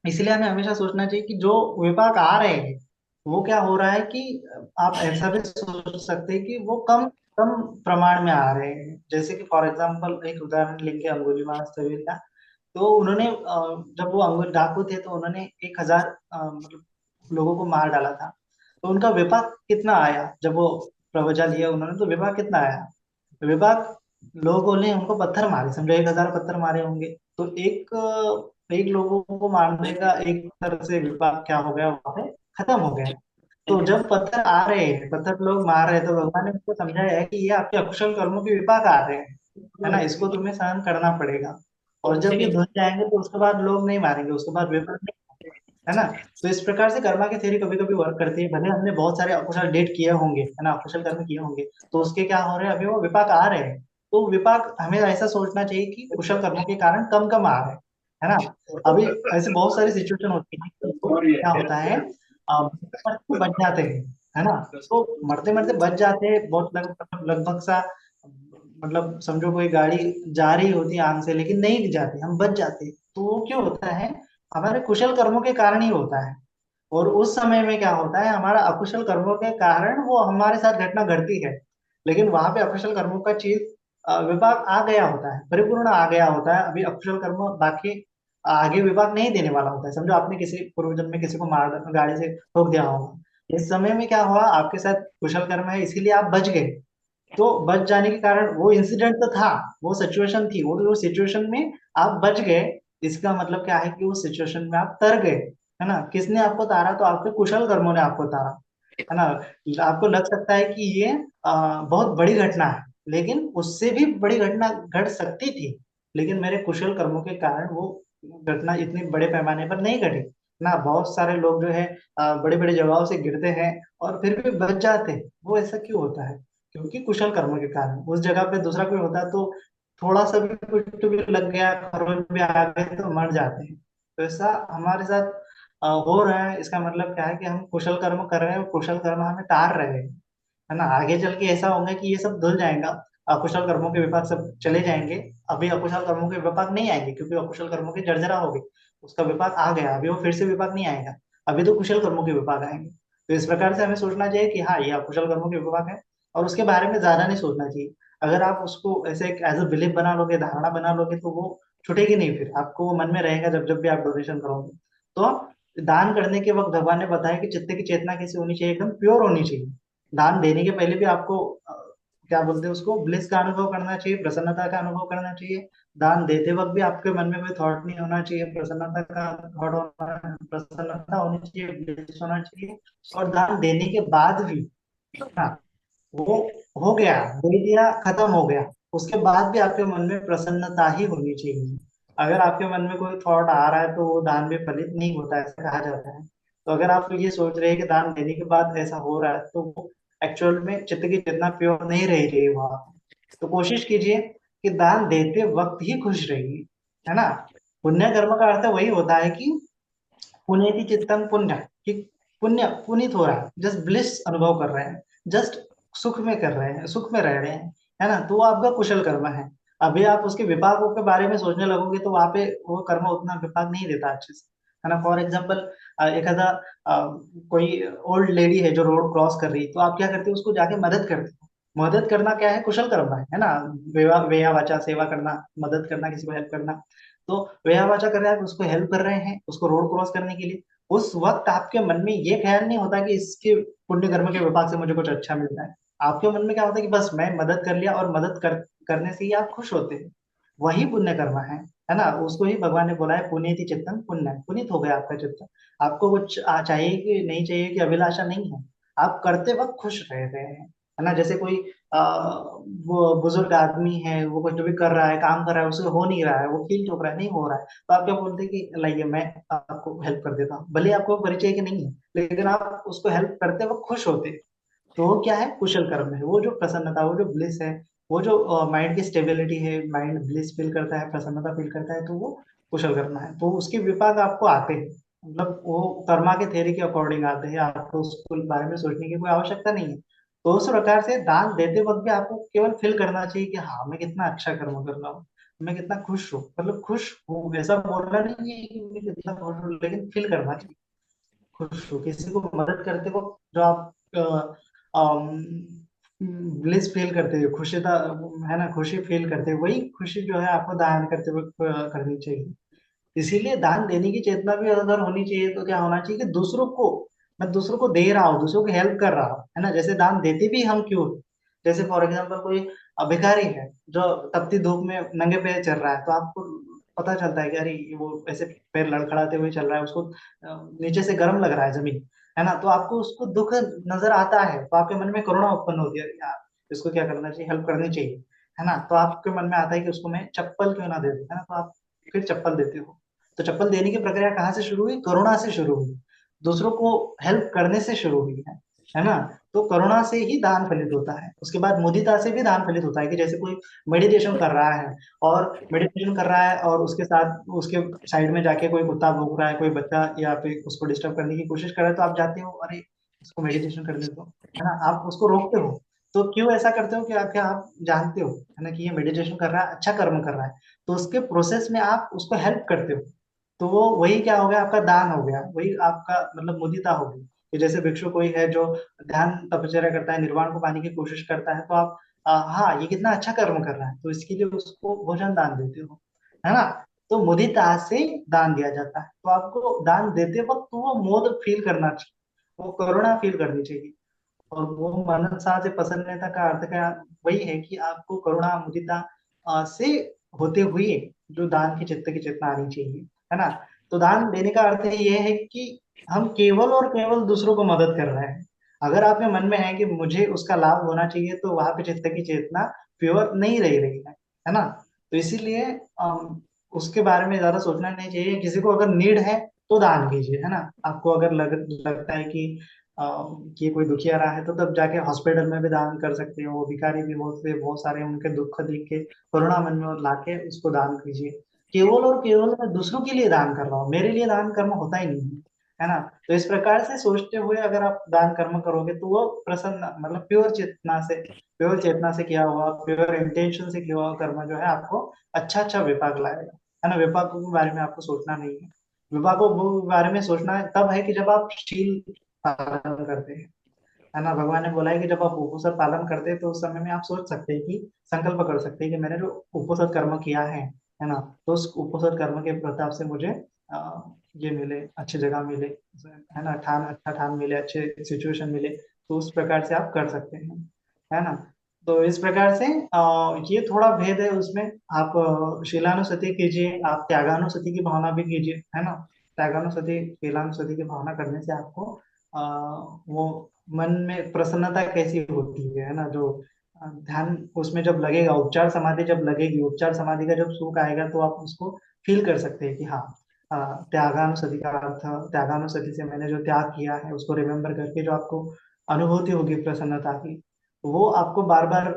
इसलिए हमें हमेशा सोचना चाहिए कि जो विपाक आ रहे हैं वो क्या हो रहा है कि आप ऐसा भी सोच सकते हैं कि वो कम कम प्रमाण में आ रहे हैं। जैसे कि फॉर एग्जांपल एक उदाहरण लेंगे अंगुलीमाल स्तवीर का। तो उन्होंने जब वो अंगुल डाकू थे तो उन्होंने 1,000 मतलब लोगों को मार डाला था। तो उनका विपाक कितना आया जब वो प्रवचन लिया उन्होंने, तो विपाक कितना आया? विपाक, लोगों ने उनको पत्थर मारे, समझो 1,000 पत्थर मारे होंगे। तो एक लोगों को मारने का एक तरह से विपाक क्या हो गया, वहां पे खत्म हो गया। तो जब पत्थर आ रहे हैं, पत्थर लोग मार रहे हैं, तो भगवान ने उनको समझाया है कि ये आपके अकुशल कर्मों के विपाक आ रहे हैं, है ना, इसको तुम्हें सहन करना पड़ेगा। और जब ये धुल जाएंगे तो उसके बाद लोग नहीं मारेंगे, उसके बाद विपाक नहीं, है ना। तो इस प्रकार से कर्मा की थ्योरी कभी कभी वर्क करती है। भले हमने बहुत सारे अकुशल डेट किए होंगे, है ना, अकुशल कर्म किए होंगे, तो उसके क्या हो रहे हैं, अभी वो विपाक आ रहे हैं। तो विपाक हमें ऐसा सोचना चाहिए कि कुशल कर्मों के कारण कम कम आ रहे हैं, है ना। अभी ऐसे बहुत सारी सिचुएशन होती है कि तो क्या होता है, मरते बच जाते हैं, है ना। तो मरते मरते बच जाते हैं, बहुत लगभग सा, मतलब समझो कोई गाड़ी जा रही होती है आग से, लेकिन नहीं जाती, हम बच जाते हैं। तो वो क्यों होता है? हमारे कुशल कर्मों के कारण ही होता है। और उस समय में क्या होता है, हमारा अकुशल कर्मों के कारण वो हमारे साथ घटना घटती है। लेकिन वहां पे अकुशल कर्मों का चीज विभाग आ गया होता है, परिपूर्ण आ गया होता है। अभी अकुशल कर्म बाकी आगे विभाग नहीं देने वाला होता है। समझो आपने किसी पूर्व जन्म में किसी को मार गाड़ी से ठोक दिया होगा, इस समय में क्या हुआ, आपके साथ कुशल कर्म है इसीलिए आप बच गए। तो बच जाने के कारण वो इंसिडेंट तो था, वो सिचुएशन थी, वो सिचुएशन में आप बच गए। इसका मतलब क्या है कि उस सिचुएशन में आप तर गए, है ना। किसने आपको तारा? तो आपके कुशल कर्मों ने आपको तारा, है ना। आपको लग सकता है कि ये बहुत बड़ी घटना है, लेकिन उससे भी बड़ी घटना घट सकती थी, लेकिन मेरे कुशल कर्मों के कारण वो घटना इतने बड़े पैमाने पर नहीं घटी ना। बहुत सारे लोग जो है बड़े बड़े जगहों से गिरते हैं और फिर भी बच जाते हैं। वो ऐसा क्यों होता है? क्योंकि कुशल कर्म के कारण। उस जगह पे दूसरा कोई होता तो थोड़ा सा भी कुछ भी लग गया, खरोच भी आ गए तो मर जाते हैं। तो ऐसा हमारे साथ हो रहा है। इसका मतलब क्या है कि हम कुशल कर्म कर रहे हैं और कुशल कर्म हमें तार रहे हैं, है ना। आगे चल के ऐसा होगा कि ये सब धुल जाएगा, अकुशल कर्मों के विपाक सब चले जाएंगे। अभी अकुशल कर्मों के विपाक नहीं आएंगे क्योंकि अकुशल कर्मों की जर्जरा हो गई, उसका विपाक आ गया, अभी वो फिर से विपाक नहीं आएगा। अभी तो कुशल कर्मों के विपाक आएंगे। तो इस प्रकार से हमें सोचना चाहिए कि हाँ, ये अकुशल कर्मों के विपाक है, और उसके बारे में ज्यादा नहीं सोचना चाहिए। अगर आप उसको ऐसे एज अ बिलीफ बना लोगे, धारणा बना लोगे, तो वो छूटेगी नहीं, फिर आपको वो मन में रहेगा जब जब भी आप डोनेशन करोगे। तो दान करने के वक्त भगवान ने बताया कि चित्त की चेतना कैसी होनी चाहिए, एकदम प्योर होनी चाहिए। दान देने के पहले भी आपको क्या बोलते हैं उसको, ब्लिस का अनुभव करना चाहिए, प्रसन्नता का अनुभव करना चाहिए। दान देते वक्त भी आपके मन में कोई थॉट नहीं होना चाहिए, प्रसन्नता का थॉट होना, प्रसन्नता होनी चाहिए, ब्लिस होना चाहिए। और दान देने के बाद भी, हाँ, वो हो गया, दे दिया, खत्म हो गया, उसके बाद भी आपके मन में प्रसन्नता ही होनी चाहिए। अगर आपके मन में कोई थॉट आ रहा है तो वो दान में फलित नहीं होता, ऐसा कहा जाता है। तो अगर आप ये सोच रहे हैं कि दान देने के बाद ऐसा हो रहा है, तो वो एक्चुअल में चित्त की चेतना प्योर नहीं रह रही है वहां। तो कोशिश कीजिए कि दान देते वक्त ही खुश रहिए, है ना। पुण्य कर्म का अर्थ वही होता है कि पुण्यति चित्तम पुण्य, कि पुण्य पुनीत हो रहा है, जस्ट ब्लिस अनुभव कर रहे हैं, जस्ट सुख में कर रहे हैं, सुख में रह रहे हैं, है ना। तो वो आपका कुशल कर्म है। अभी आप उसके विपाकों के बारे में सोचने लगोगे तो वहां पे वो कर्म उतना विपाक नहीं देता अच्छे से, है ना। फॉर एग्जाम्पल, एक आधा कोई ओल्ड लेडी है जो रोड क्रॉस कर रही है, तो आप क्या करते हो, उसको जाके मदद करते हो। मदद करना क्या है, कुशल कर्म है ना। वेया वाचा सेवा करना, मदद करना, किसी को हेल्प करना। तो वेया वाचा कर रहे हैं, उसको हेल्प कर रहे हैं, उसको रोड क्रॉस करने के लिए। उस वक्त आपके मन में ये ख्याल नहीं होता कि इसके पुण्य कर्म के विपाक से मुझे कुछ अच्छा मिलता है। आपके मन में क्या होता है कि बस मैं मदद कर लिया, और करने से ही आप खुश होते हैं। वही पुण्य कर्म है ना। उसको ही भगवान ने बोला है, पुनीति चित्तम पुण्य, पुनीत हो गया आपका चित्त। आपको कुछ चाहिए कि नहीं चाहिए कि अभिलाषा नहीं है, आप करते वक्त खुश रह रहे हैं, है ना। जैसे कोई वो बुजुर्ग आदमी है, वो कुछ भी कर रहा है, काम कर रहा है, उसे हो नहीं रहा है, वो कील ठोक रहा है, नहीं हो रहा है, तो आप क्या बोलते हैं कि लाइए मैं आपको हेल्प कर देता हूँ, भले आपको परिचय की नहीं है, लेकिन आप उसको हेल्प करते वक्त खुश होते हैं। तो वो क्या है, कुशल कर्म है। वो जो प्रसन्नता, वो जो ब्लिस है, वो जो माइंड की स्टेबिलिटी है, माइंड ब्लिस फील करता है, प्रसन्नता फील करता है, तो वो कुशल कर्म है। तो उसके विपाक आपको आते हैं, मतलब वो कर्मा के थ्योरी के अकॉर्डिंग आते हैं, आपको उसके बारे में सोचने की कोई आवश्यकता नहीं है। तो उस प्रकार से दान देते वक्त भी आपको केवल फील करना चाहिए कि हाँ, मैं कितना अच्छा कर्म कर रहा हूँ, मैं कितना खुश हूँ, मतलब खुश हूँ ऐसा बोलना नहीं है कि मैं कितना खुश हूँ, लेकिन फील करना चाहिए खुश हूँ। किसी को मदद करते वक्त जो आप ब्लिस फील करते हो, खुशी है ना, खुशी फील करते हो, वही खुशी जो है आपको दान करते वक्त करनी चाहिए। इसीलिए दान देने की चेतना भी अगर होनी चाहिए तो क्या होना चाहिए कि दूसरों को, मैं दूसरों को दे रहा हूँ, दूसरों को हेल्प कर रहा हूँ, है ना। जैसे दान देते भी हम क्यों, जैसे फॉर एग्जाम्पल कोई भिखारी है जो तपती धूप में नंगे पैर चल रहा है, तो आपको पता चलता है कि अरे वो ऐसे पैर लड़खड़ाते हुए चल रहा है, उसको नीचे से गर्म लग रहा है जमीन, है ना। तो आपको उसको दुख नजर आता है, तो आपके मन में करुणा उत्पन्न होती है, यार इसको क्या करना चाहिए, हेल्प करनी चाहिए, है ना। तो आपके मन में आता है कि उसको मैं चप्पल क्यों ना दे दूं, है ना। तो आप फिर चप्पल देते हो। तो चप्पल देने की प्रक्रिया कहाँ से शुरू हुई, करुणा से शुरू हुई, दूसरों को हेल्प करने से शुरू हुई है ना। तो करुणा से ही दान फलित होता है। उसके बाद मुदिता से भी दान फलित होता है, कि जैसे कोई मेडिटेशन कर रहा है, और मेडिटेशन कर रहा है और उसके साथ उसके साइड में जाके कोई कुत्ता भौंक रहा है, कोई बच्चा, या फिर उसको डिस्टर्ब करने की कोशिश कर रहा है, तो आप जाते हो, अरे इसको मेडिटेशन करने दो, है ना, आप उसको रोकते हो। तो क्यों ऐसा करते हो कि आप जानते हो, है ना, कि ये मेडिटेशन कर रहा है, अच्छा कर्म कर रहा है, तो उसके प्रोसेस में आप उसको हेल्प करते हो। तो वो वही क्या हो गया, आपका दान हो गया, वही आपका मतलब मुदिता हो गई। कि जैसे भिक्षु कोई है जो ध्यान तपश्चर्या करता है, निर्वाण को पाने की कोशिश करता है, तो आप हाँ ये कितना अच्छा कर्म कर रहा है, तो इसके लिए उसको भोजन दान देते हो, है ना। तो मुदिता से दान दिया जाता है। तो आपको दान देते वक्त तो वो मोद फील करना चाहिए, वो करुणा फील करनी चाहिए। और वो मनसा से प्रसन्नता का अर्थ क्या, वही है कि आपको करुणा मुदिता से होते हुए जो दान की चित्त की चेतना आनी चाहिए, है ना। तो दान देने का अर्थ ये है कि हम केवल और केवल दूसरों को मदद कर रहे हैं। अगर आपके मन में है कि मुझे उसका लाभ होना चाहिए, तो वहां पे चित्त की चेतना प्योर नहीं रह रही है ना। तो इसीलिए उसके बारे में ज्यादा सोचना नहीं चाहिए। किसी को अगर नीड है तो दान कीजिए, है ना। आपको अगर लगता है अ, कि कोई दुखिया रहा है, तो तब जाके हॉस्पिटल में भी दान कर सकते हो। भिखारी भी बहुत सारे, उनके दुख देख के करुणा मन में लाके उसको दान कीजिए। केवल और केवल मैं दूसरों के लिए दान कर रहा हूँ, मेरे लिए दान कर्म होता ही नहीं है ना। तो इस प्रकार से सोचते हुए अगर आप दान कर्म करोगे, तो वो प्रसन्न मतलब प्योर चेतना से किया हुआ, प्योर इंटेंशन से किया हुआ कर्म जो है आपको अच्छा अच्छा विपाक लाएगा, है ना। विपाकों के बारे में आपको सोचना नहीं है। विपाकों के बारे में सोचना है तब है कि जब आप शील पालन करते हैं, है ना। भगवान ने बोला है कि जब आप उपोषण पालन करते हैं, तो उस समय में आप सोच सकते हैं कि संकल्प कर सकते हैं कि मैंने जो उपोषण कर्म किया है ना, तो उस उपोषण कर्म के प्रताप से मुझे ये मिले, अच्छी जगह मिले, है ना, अच्छा ठान मिले, अच्छे सिचुएशन मिले। तो उस प्रकार से आप कर सकते हैं, है ना। तो इस प्रकार से ये थोड़ा भेद है उसमें। आप शीलानुसति कीजिए, आप त्यागानुसति की भावना भी कीजिए, है ना। त्यागानुसति शीलानुसति की भावना करने से आपको वो मन में प्रसन्नता कैसी होती है ना। जो ध्यान उसमें जब लगेगा, उपचार समाधि जब लगेगी, उपचार समाधि का जब सुख आएगा, तो आप उसको फील कर सकते हैं कि हाँ, त्यागानुसति का अर्थ, त्यागानुसति से मैंने जो त्याग किया है उसको रिमेम्बर करके जो आपको अनुभूति होगी प्रसन्नता की, वो आपको बार बार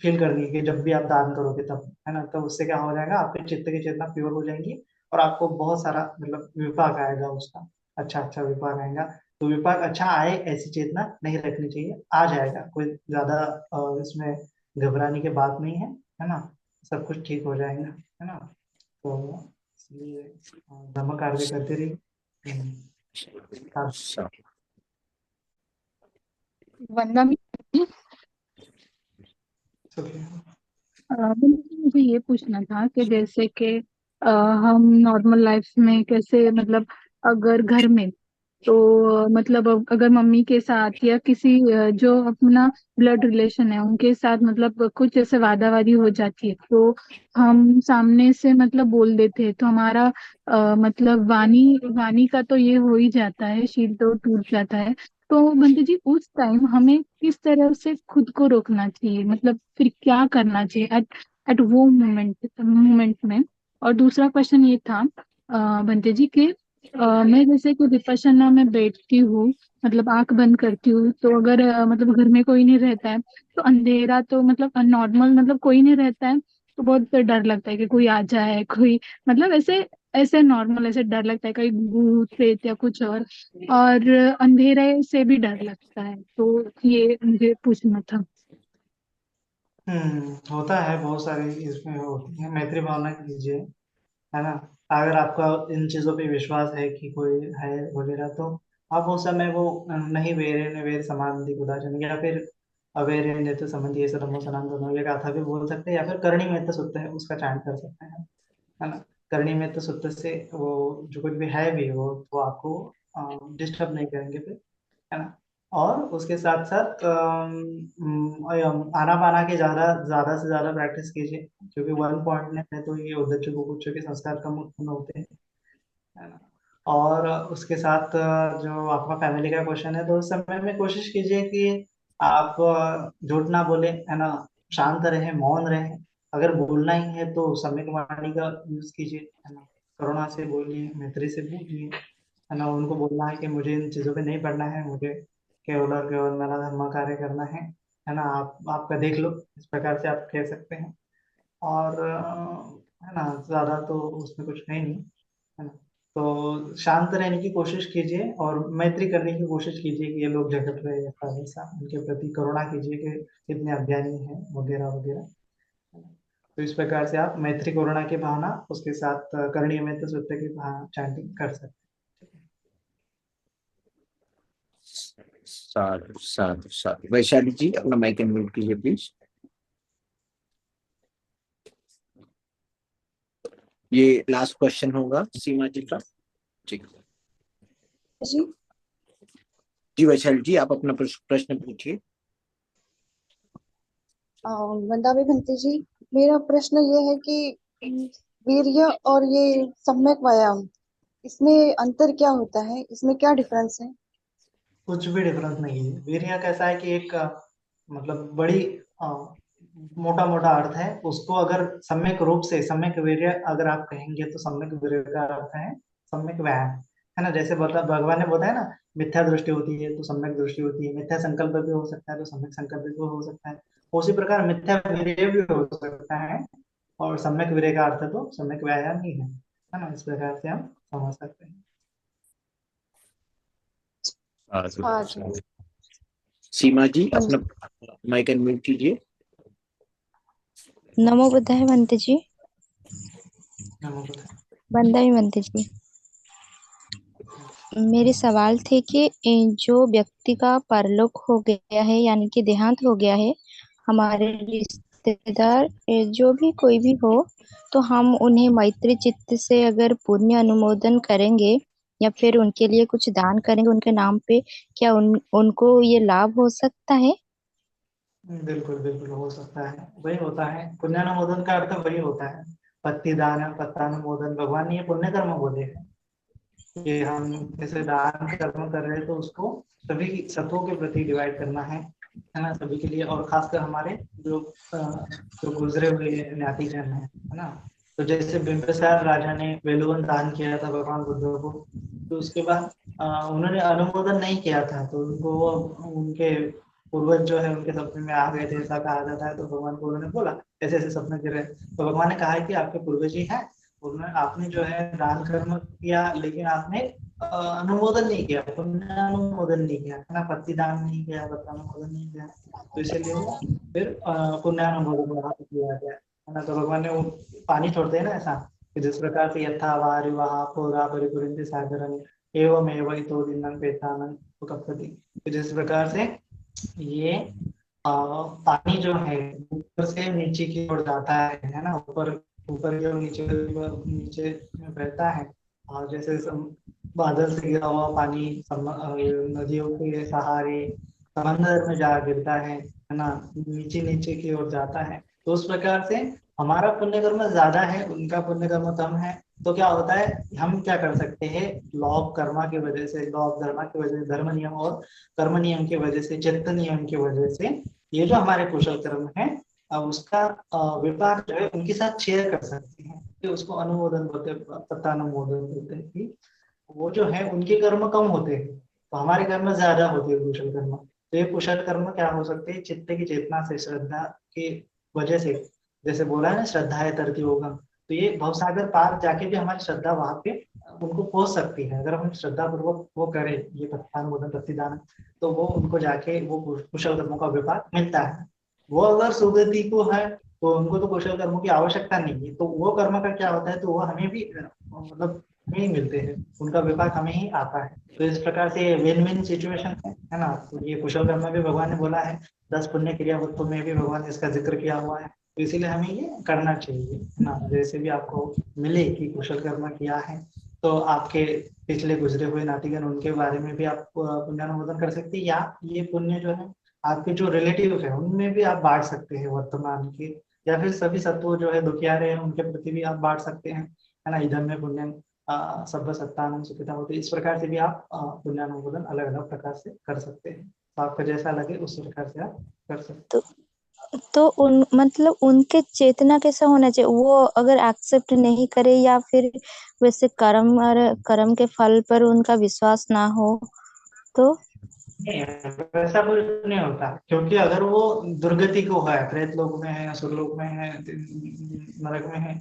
फील करनी है कि जब भी आप दान करोगे तब, है ना। तो उससे क्या हो जाएगा, आपके चित्त की चेतना प्योर हो जाएंगी, और आपको बहुत सारा मतलब विपाक आएगा उसका, अच्छा अच्छा विपाक आएगा। तो विपाक अच्छा आए ऐसी चेतना नहीं रखनी चाहिए, आ जाएगा, कोई ज्यादा इसमें घबराने की बात नहीं है ना। सब कुछ ठीक हो जाएगा, है ना। तो इसलिए धर्म कार्य करते रहिए। कार्य- वंदना जी, सुखी। मुझे ये पूछना था कि जैसे कि हम नॉर्मल लाइफ में कैसे मतलब अगर घर में तो मतलब अगर मम्मी के साथ या किसी जो अपना ब्लड रिलेशन है उनके साथ मतलब कुछ ऐसे वादा वादी हो जाती है तो हम सामने से मतलब बोल देते हैं तो हमारा मतलब वाणी वाणी का तो ये हो ही जाता है, शील तो टूट जाता है। तो बंटी जी उस टाइम हमें किस तरह से खुद को रोकना चाहिए, मतलब फिर क्या करना चाहिए एट एट वो मोमेंट में। और दूसरा क्वेश्चन ये था बंटी जी कि मैं जैसे कि विपश्यना में बैठती हूँ, मतलब आंख बंद करती हूँ तो अगर मतलब घर में कोई नहीं रहता है तो अंधेरा तो मतलब नॉर्मल मतलब कोई नहीं रहता है तो बहुत डर लगता है कि कोई आ जाए, कोई मतलब ऐसे ऐसे नॉर्मल ऐसे डर लगता है कहीं भूत प्रेत या कुछ और अंधेरे से भी डर लगता है। तो ये मुझे पूछना था। होता है, बहुत सारी इसमें होती है। मैत्री भावना कीजिए, है ना। अगर आपका इन चीजों पे विश्वास है कि कोई है वगैरह, तो आप उस समय वो नहीं वेरे न वेर समाधि कुदाचन, या फिर अवेरे नृत्य संबंधी ये सदमो सनातन दोनों ये गाथा भी बोल सकते हैं, या फिर करणी में सूत्र है उसका चांट कर सकते हैं, है ना। करणी में सूत्र से वो जो कुछ भी है भी वो आपको डिस्टर्ब नहीं करेंगे फिर, है ना। और उसके साथ साथ आना पाना की ज्यादा ज्यादा से ज्यादा प्रैक्टिस कीजिए, क्योंकि वन पॉइंट में तो ये उद्देश्य कुछ के संस्कार कम उत्पन्न होते हैं, है ना। और उसके साथ जो आपका फैमिली का क्वेश्चन है, तो उस समय में कोशिश कीजिए कि आप झूठ ना बोले, है ना। शांत रहे, मौन रहे। अगर बोलना ही है तो सम्यक वाणी का यूज कीजिए, है ना। करुणा से बोलिए, मैत्री से बोलिए, है ना। उनको बोलना है कि मुझे इन चीजों पे नहीं पढ़ना है, मुझे केवल और केवल मेरा धर्म कार्य करना है ना। आप आपका देख लो, इस प्रकार से आप कह सकते हैं। और है ना, ज्यादा तो उसमें कुछ है नहीं, है ना। तो शांत रहने की कोशिश कीजिए और मैत्री करने की कोशिश कीजिए कि ये लोग झगड़ रहे हैं ऐसा वैसा, उनके प्रति करुणा कीजिए कि कितने अज्ञानी हैं वगैरह वगैरह, है ना। तो इस प्रकार से आप मैत्री करुणा की भावना, उसके साथ करणीय मैत्र सूत्र की भावना चैंटिंग कर सकते हैं। साधु साधु साधु। वैशाली जी अपना माइक अनम्यूट कीजिए प्लीज। ये लास्ट क्वेश्चन होगा सीमा जी का। जी जी जी वैशाली जी आप अपना प्रश्न पूछिए। वंदावी भंते जी, मेरा प्रश्न ये है कि वीर्य और ये सम्यक व्यायाम, इसमें अंतर क्या होता है, इसमें क्या डिफरेंस है? कुछ भी डिफरेंस नहीं है। वीर्य कैसा है कि एक मतलब बड़ी मोटा मोटा अर्थ है, उसको अगर सम्यक रूप से सम्यक वीर्य अगर आप कहेंगे तो सम्यक वीर्य का अर्थ है सम्यक व्यायाम, है ना। जैसे बता भगवान ने बताया ना, मिथ्या दृष्टि होती है तो सम्यक दृष्टि होती है, मिथ्या संकल्प भी हो सकता है तो सम्यक संकल्प भी हो सकता है। उसी प्रकार मिथ्या वीर्य भी हो सकता है, और सम्यक वीर्य का अर्थ तो सम्यक व्यायाम ही है ना। इस प्रकार से हम समझ सकते हैं। साधु हाँ जी। साधु। सीमा जी हाँ अपना जी। माइक अनम्यूट कीजिए। नमो बुद्धाय बनते जी। नमो बुद्धाय। बंदाई बनते जी। मेरे सवाल थे कि जो व्यक्ति का परलोक हो गया है यानी कि देहांत हो गया है, हमारे रिश्तेदार जो भी कोई भी हो, तो हम उन्हें मैत्री चित्त से अगर पुण्य अनुमोदन करेंगे या फिर उनके लिए कुछ दान करेंगे उनके नाम पे, क्या उनको ये लाभ हो सकता है? बिल्कुल बिल्कुल हो सकता है, वही होता है पुण्यानुमोदन का अर्थ, वही होता है। पत्ती दान पत्रानुमोदन, भगवान ने ये पुण्य कर्म बोले हैं कि हम जैसे दान कर्म कर रहे हैं तो उसको सभी सत्वों के प्रति डिवाइड करना है ना, सभी के लिए, और खासकर हमारे जो गुजरे हुए ज्ञाति जन है ना। तो जैसे बिंबिसार राजा ने वेलुवन दान किया था भगवान बुद्ध को, तो उसके बाद उन्होंने अनुमोदन नहीं किया था, तो उनको उनके पूर्वज जो है उनके सपने में आ गए थे ऐसा कहा जाता है। तो भगवान को उन्होंने बोला ऐसे ऐसे सपने गिरे, तो भगवान ने कहा है कि आपके पूर्वज ही हैं, उन्होंने आपने जो है दान कर्म किया, लेकिन आपने अनुमोदन नहीं किया, पुण्य अनुमोदन नहीं किया, है ना। पत्ती दान नहीं किया, पत्रानुमोदन नहीं किया, तो इसीलिए वो फिर पुण्यानुमोदन वहां पे किया गया, है ना। तो भगवान ने वो पानी छोड़ते हैं ना ऐसा, कि जिस प्रकार से यथा वारि वहा पूरा परिपूरित सागरम एवं एवं तो दिनम पेतानम उपकपति, तो जिस प्रकार से ये पानी जो है ऊपर से नीचे की ओर जाता है ना, ऊपर ऊपर की ओर नीचे नीचे बहता है, और जैसे बादल से गिरा हुआ पानी नदियों के सहारे समंदर में जा गिरता है ना, नीचे नीचे की ओर जाता है। तो उस प्रकार से हमारा पुण्य कर्म ज्यादा है, उनका पुण्य कर्म कम है, तो क्या होता है, हम क्या कर सकते हैं, लॉ ऑफ कर्मा की वजह से, लॉ ऑफ धर्मा की वजह से, धर्म नियम और कर्म नियम की वजह से, चित्त नियम की वजह से, ये जो हमारे कुशल कर्म है उसका विपाक जो है उनके साथ शेयर कर सकते हैं, कि उसको अनुमोदन बोलते हैं, पतानुमोदन बोलते हैं, कि वो जो है उनके कर्म कम होते हैं तो हमारे कर्म ज्यादा होते हैं कुशल कर्म। तो ये कुशल कर्म क्या हो सकते हैं, चित्त की चेतना से, श्रद्धा की वजह से, जैसे बोला है ना श्रद्धा है तरती होगा, तो ये भवसागर पार जाके भी हमारी श्रद्धा वहां पे उनको पहुंच सकती है, अगर हम श्रद्धा पूर्वक वो करें ये पत्तानुमोदन प्रतिदान, तो वो उनको जाके वो कुशल कर्मों का विपाक मिलता है। वो अगर सुगति को है तो उनको तो कुशल कर्मों की आवश्यकता नहीं है, तो वो कर्म का क्या होता है, तो वो हमें भी मतलब हमें ही मिलते हैं, उनका विपाक हमें ही आता है। तो इस प्रकार से विन विन सिचुएशन है ना। तो ये कुशल कर्म भी भगवान ने बोला है, 10 पुण्य क्रिया वस्तु में भी भगवान ने इसका जिक्र किया हुआ है। तो इसीलिए हमें ये करना चाहिए, है ना। जैसे भी आपको मिले कि कुशल कर्म किया है, तो आपके पिछले गुजरे हुए नातीगण उनके बारे में भी आप पुण्यानुमोदन कर सकते हैं, या ये पुण्य जो है आपके जो रिलेटिव है उनमें भी आप बांट सकते हैं वर्तमान के, या फिर सभी सत्व जो है दुखियारे हैं उनके प्रति भी आप बांट सकते हैं, है ना। इधम में पुण्य सब सत्तानम सुखिता होते, इस प्रकार से भी आप पुण्यानुमोदन अलग अलग प्रकार से कर सकते हैं। तो आपको जैसा लगे उस प्रकार से आप कर सकते हैं। तो उन मतलब उनके चेतना कैसा होना चाहिए, वो अगर एक्सेप्ट नहीं करे या फिर वैसे कर्म और कर्म के फल पर उनका विश्वास ना हो तो? नहीं, वैसा कुछ नहीं होता, क्योंकि अगर वो दुर्गति को है, प्रेत लोक में है, असुरलोक में है, नरक में है,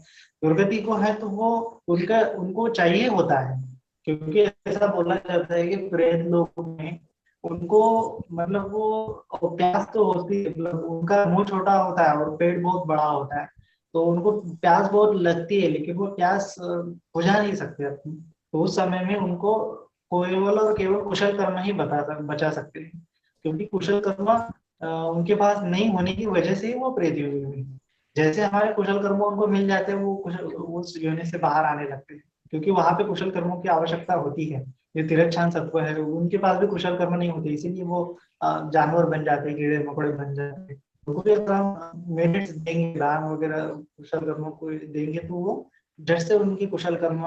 दुर्गति को है, तो वो उनका उनको चाहिए होता है। क्योंकि ऐसा बोला जाता है कि प्रेत लोक में उनको मतलब वो प्यास तो होती है, मतलब उनका मुंह छोटा होता है और पेट बहुत बड़ा होता है, तो उनको प्यास बहुत लगती है, लेकिन वो प्यास बुझा नहीं सकते अपनी। तो उस समय में उनको केवल और केवल कुशल कर्म ही बचा सकते हैं, क्योंकि कुशल कर्म उनके पास नहीं होने की वजह से ही वो प्रेत योनि हुई है। जैसे हमारे कुशल कर्म उनको मिल जाते हैं, वो कुशल उस योनि से बाहर आने लगते हैं, क्योंकि वहां पे कुशल कर्मों की आवश्यकता होती है। ये तिरक्षान सत्व है, उनके पास भी कुशल कर्म नहीं होते, इसीलिए वो जानवर बन जाते हैं, कीड़े मकोड़े बन जाते हैं। उनको भी अगर हम मेरिट्स देंगे, दान वगैरह कुशल कर्मों को देंगे, तो वो जट से उनकी कुशल कर्म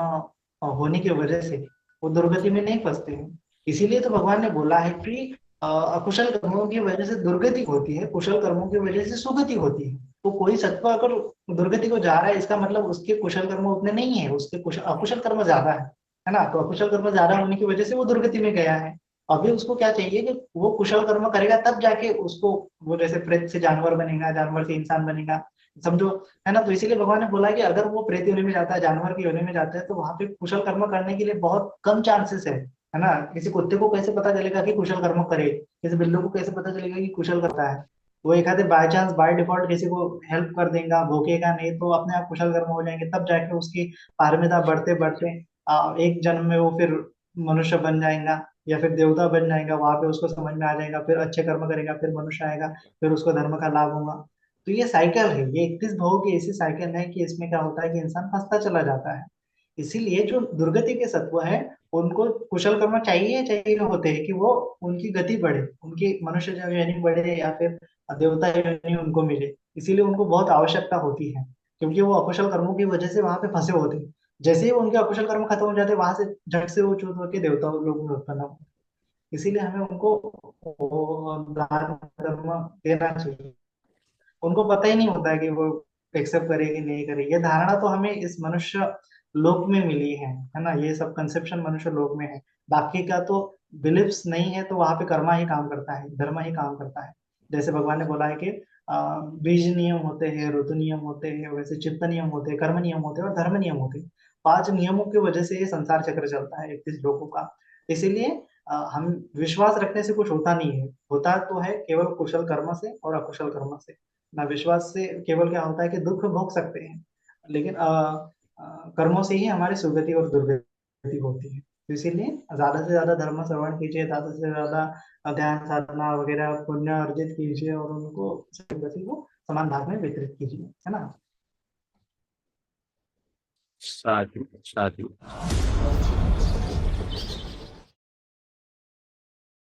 होने की वजह से वो दुर्गति में नहीं फंसते हैं। इसीलिए तो भगवान ने बोला है कि अकुशल कर्मों की वजह से दुर्गति होती है, कुशल कर्मों की वजह से सुगति होती है। तो कोई सत्व अगर दुर्गति को जा रहा है, इसका मतलब उसके कुशल कर्म उतने नहीं है, उसके अकुशल कर्म ज्यादा है ना। तो अकुशल कर्म ज्यादा होने की वजह से वो दुर्गति में गया है। अभी उसको क्या चाहिए कि वो कुशल कर्म करेगा, तब जाके उसको वो जैसे प्रेत से जानवर बनेगा, जानवर से इंसान बनेगा, समझो, है ना। तो इसीलिए भगवान ने बोला कि अगर वो प्रेत योनि में जाता है, जानवर की योनि में जाता है, तो वहां पे कुशल कर्म करने के लिए बहुत कम चांसेस है ना। किसी कुत्ते को कैसे पता चलेगा कि कुशल कर्म करे, किसी बिल्लू को कैसे पता चलेगा कि कुशल करता है। वो एक आधे बाय चांस बाय डिफॉल्ट किसी को हेल्प कर देगा, भोकेगा नहीं, तो अपने आप कुशल कर्म हो जाएंगे, तब जाके उसकी पारमिता बढ़ते बढ़ते एक जन्म में वो फिर मनुष्य बन जाएगा, या फिर देवता बन जाएगा। वहां पे उसको समझ में आ जाएगा, फिर अच्छे कर्म करेगा, फिर मनुष्य आएगा, फिर उसको धर्म का लाभ होगा। तो ये साइकिल है, ये 31 भोग की ऐसी साइकिल है कि इसमें क्या होता है कि इंसान फंसता चला जाता है। इसीलिए जो दुर्गति के सत्व है उनको कुशल कर्म चाहिए चाहिए होते हैं, कि वो उनकी गति बढ़े, उनकी मनुष्य योनि बढ़े, या फिर देवता योनि उनको मिले। इसीलिए उनको बहुत आवश्यकता होती है, क्योंकि वो अकुशल कर्मों की वजह से वहां पे फंसे होते हैं। जैसे ही उनके अकुशल कर्म खत्म हो जाते हैं, वहां से झट से वो च्युत होकर देवता लोग में उत्पन्न होते हैं। इसीलिए हमें उनको दान कर्म देना चाहिए। उनको पता ही नहीं होता है कि वो एक्सेप्ट करेगी नहीं करेगी। ये धारणा तो हमें इस मनुष्य लोक में मिली है ना। ये सब कंसेप्शन मनुष्य लोक में है, बाकी का तो बिलीफ्स नहीं है, तो वहां पे कर्मा ही काम करता है, धर्म ही काम करता है। जैसे भगवान ने बोला है कि बीज नियम होते हैं, ऋतु नियम होते हैं, वैसे चित्त नियम होते हैं, कर्म नियम होते हैं और धर्म नियम होते हैं। 5 नियमों की वजह से ये संसार चक्र चलता है 31 लोगों का। इसीलिए हम विश्वास रखने से कुछ होता नहीं है, होता तो है केवल कुशल कर्म से और अकुशल कर्म से ना। विश्वास से केवल क्या होता है कि दुख भोग सकते हैं, लेकिन कर्मों से ही हमारी सुगति और दुर्गति होती है। तो इसीलिए ज्यादा से ज्यादा धर्म श्रवण कीजिए, ज्यादा से ज्यादा ध्यान साधना वगैरह पुण्य अर्जित कीजिए, और उनको सुगति को समान भाग में वितरित कीजिए, है ना। साधु साधु।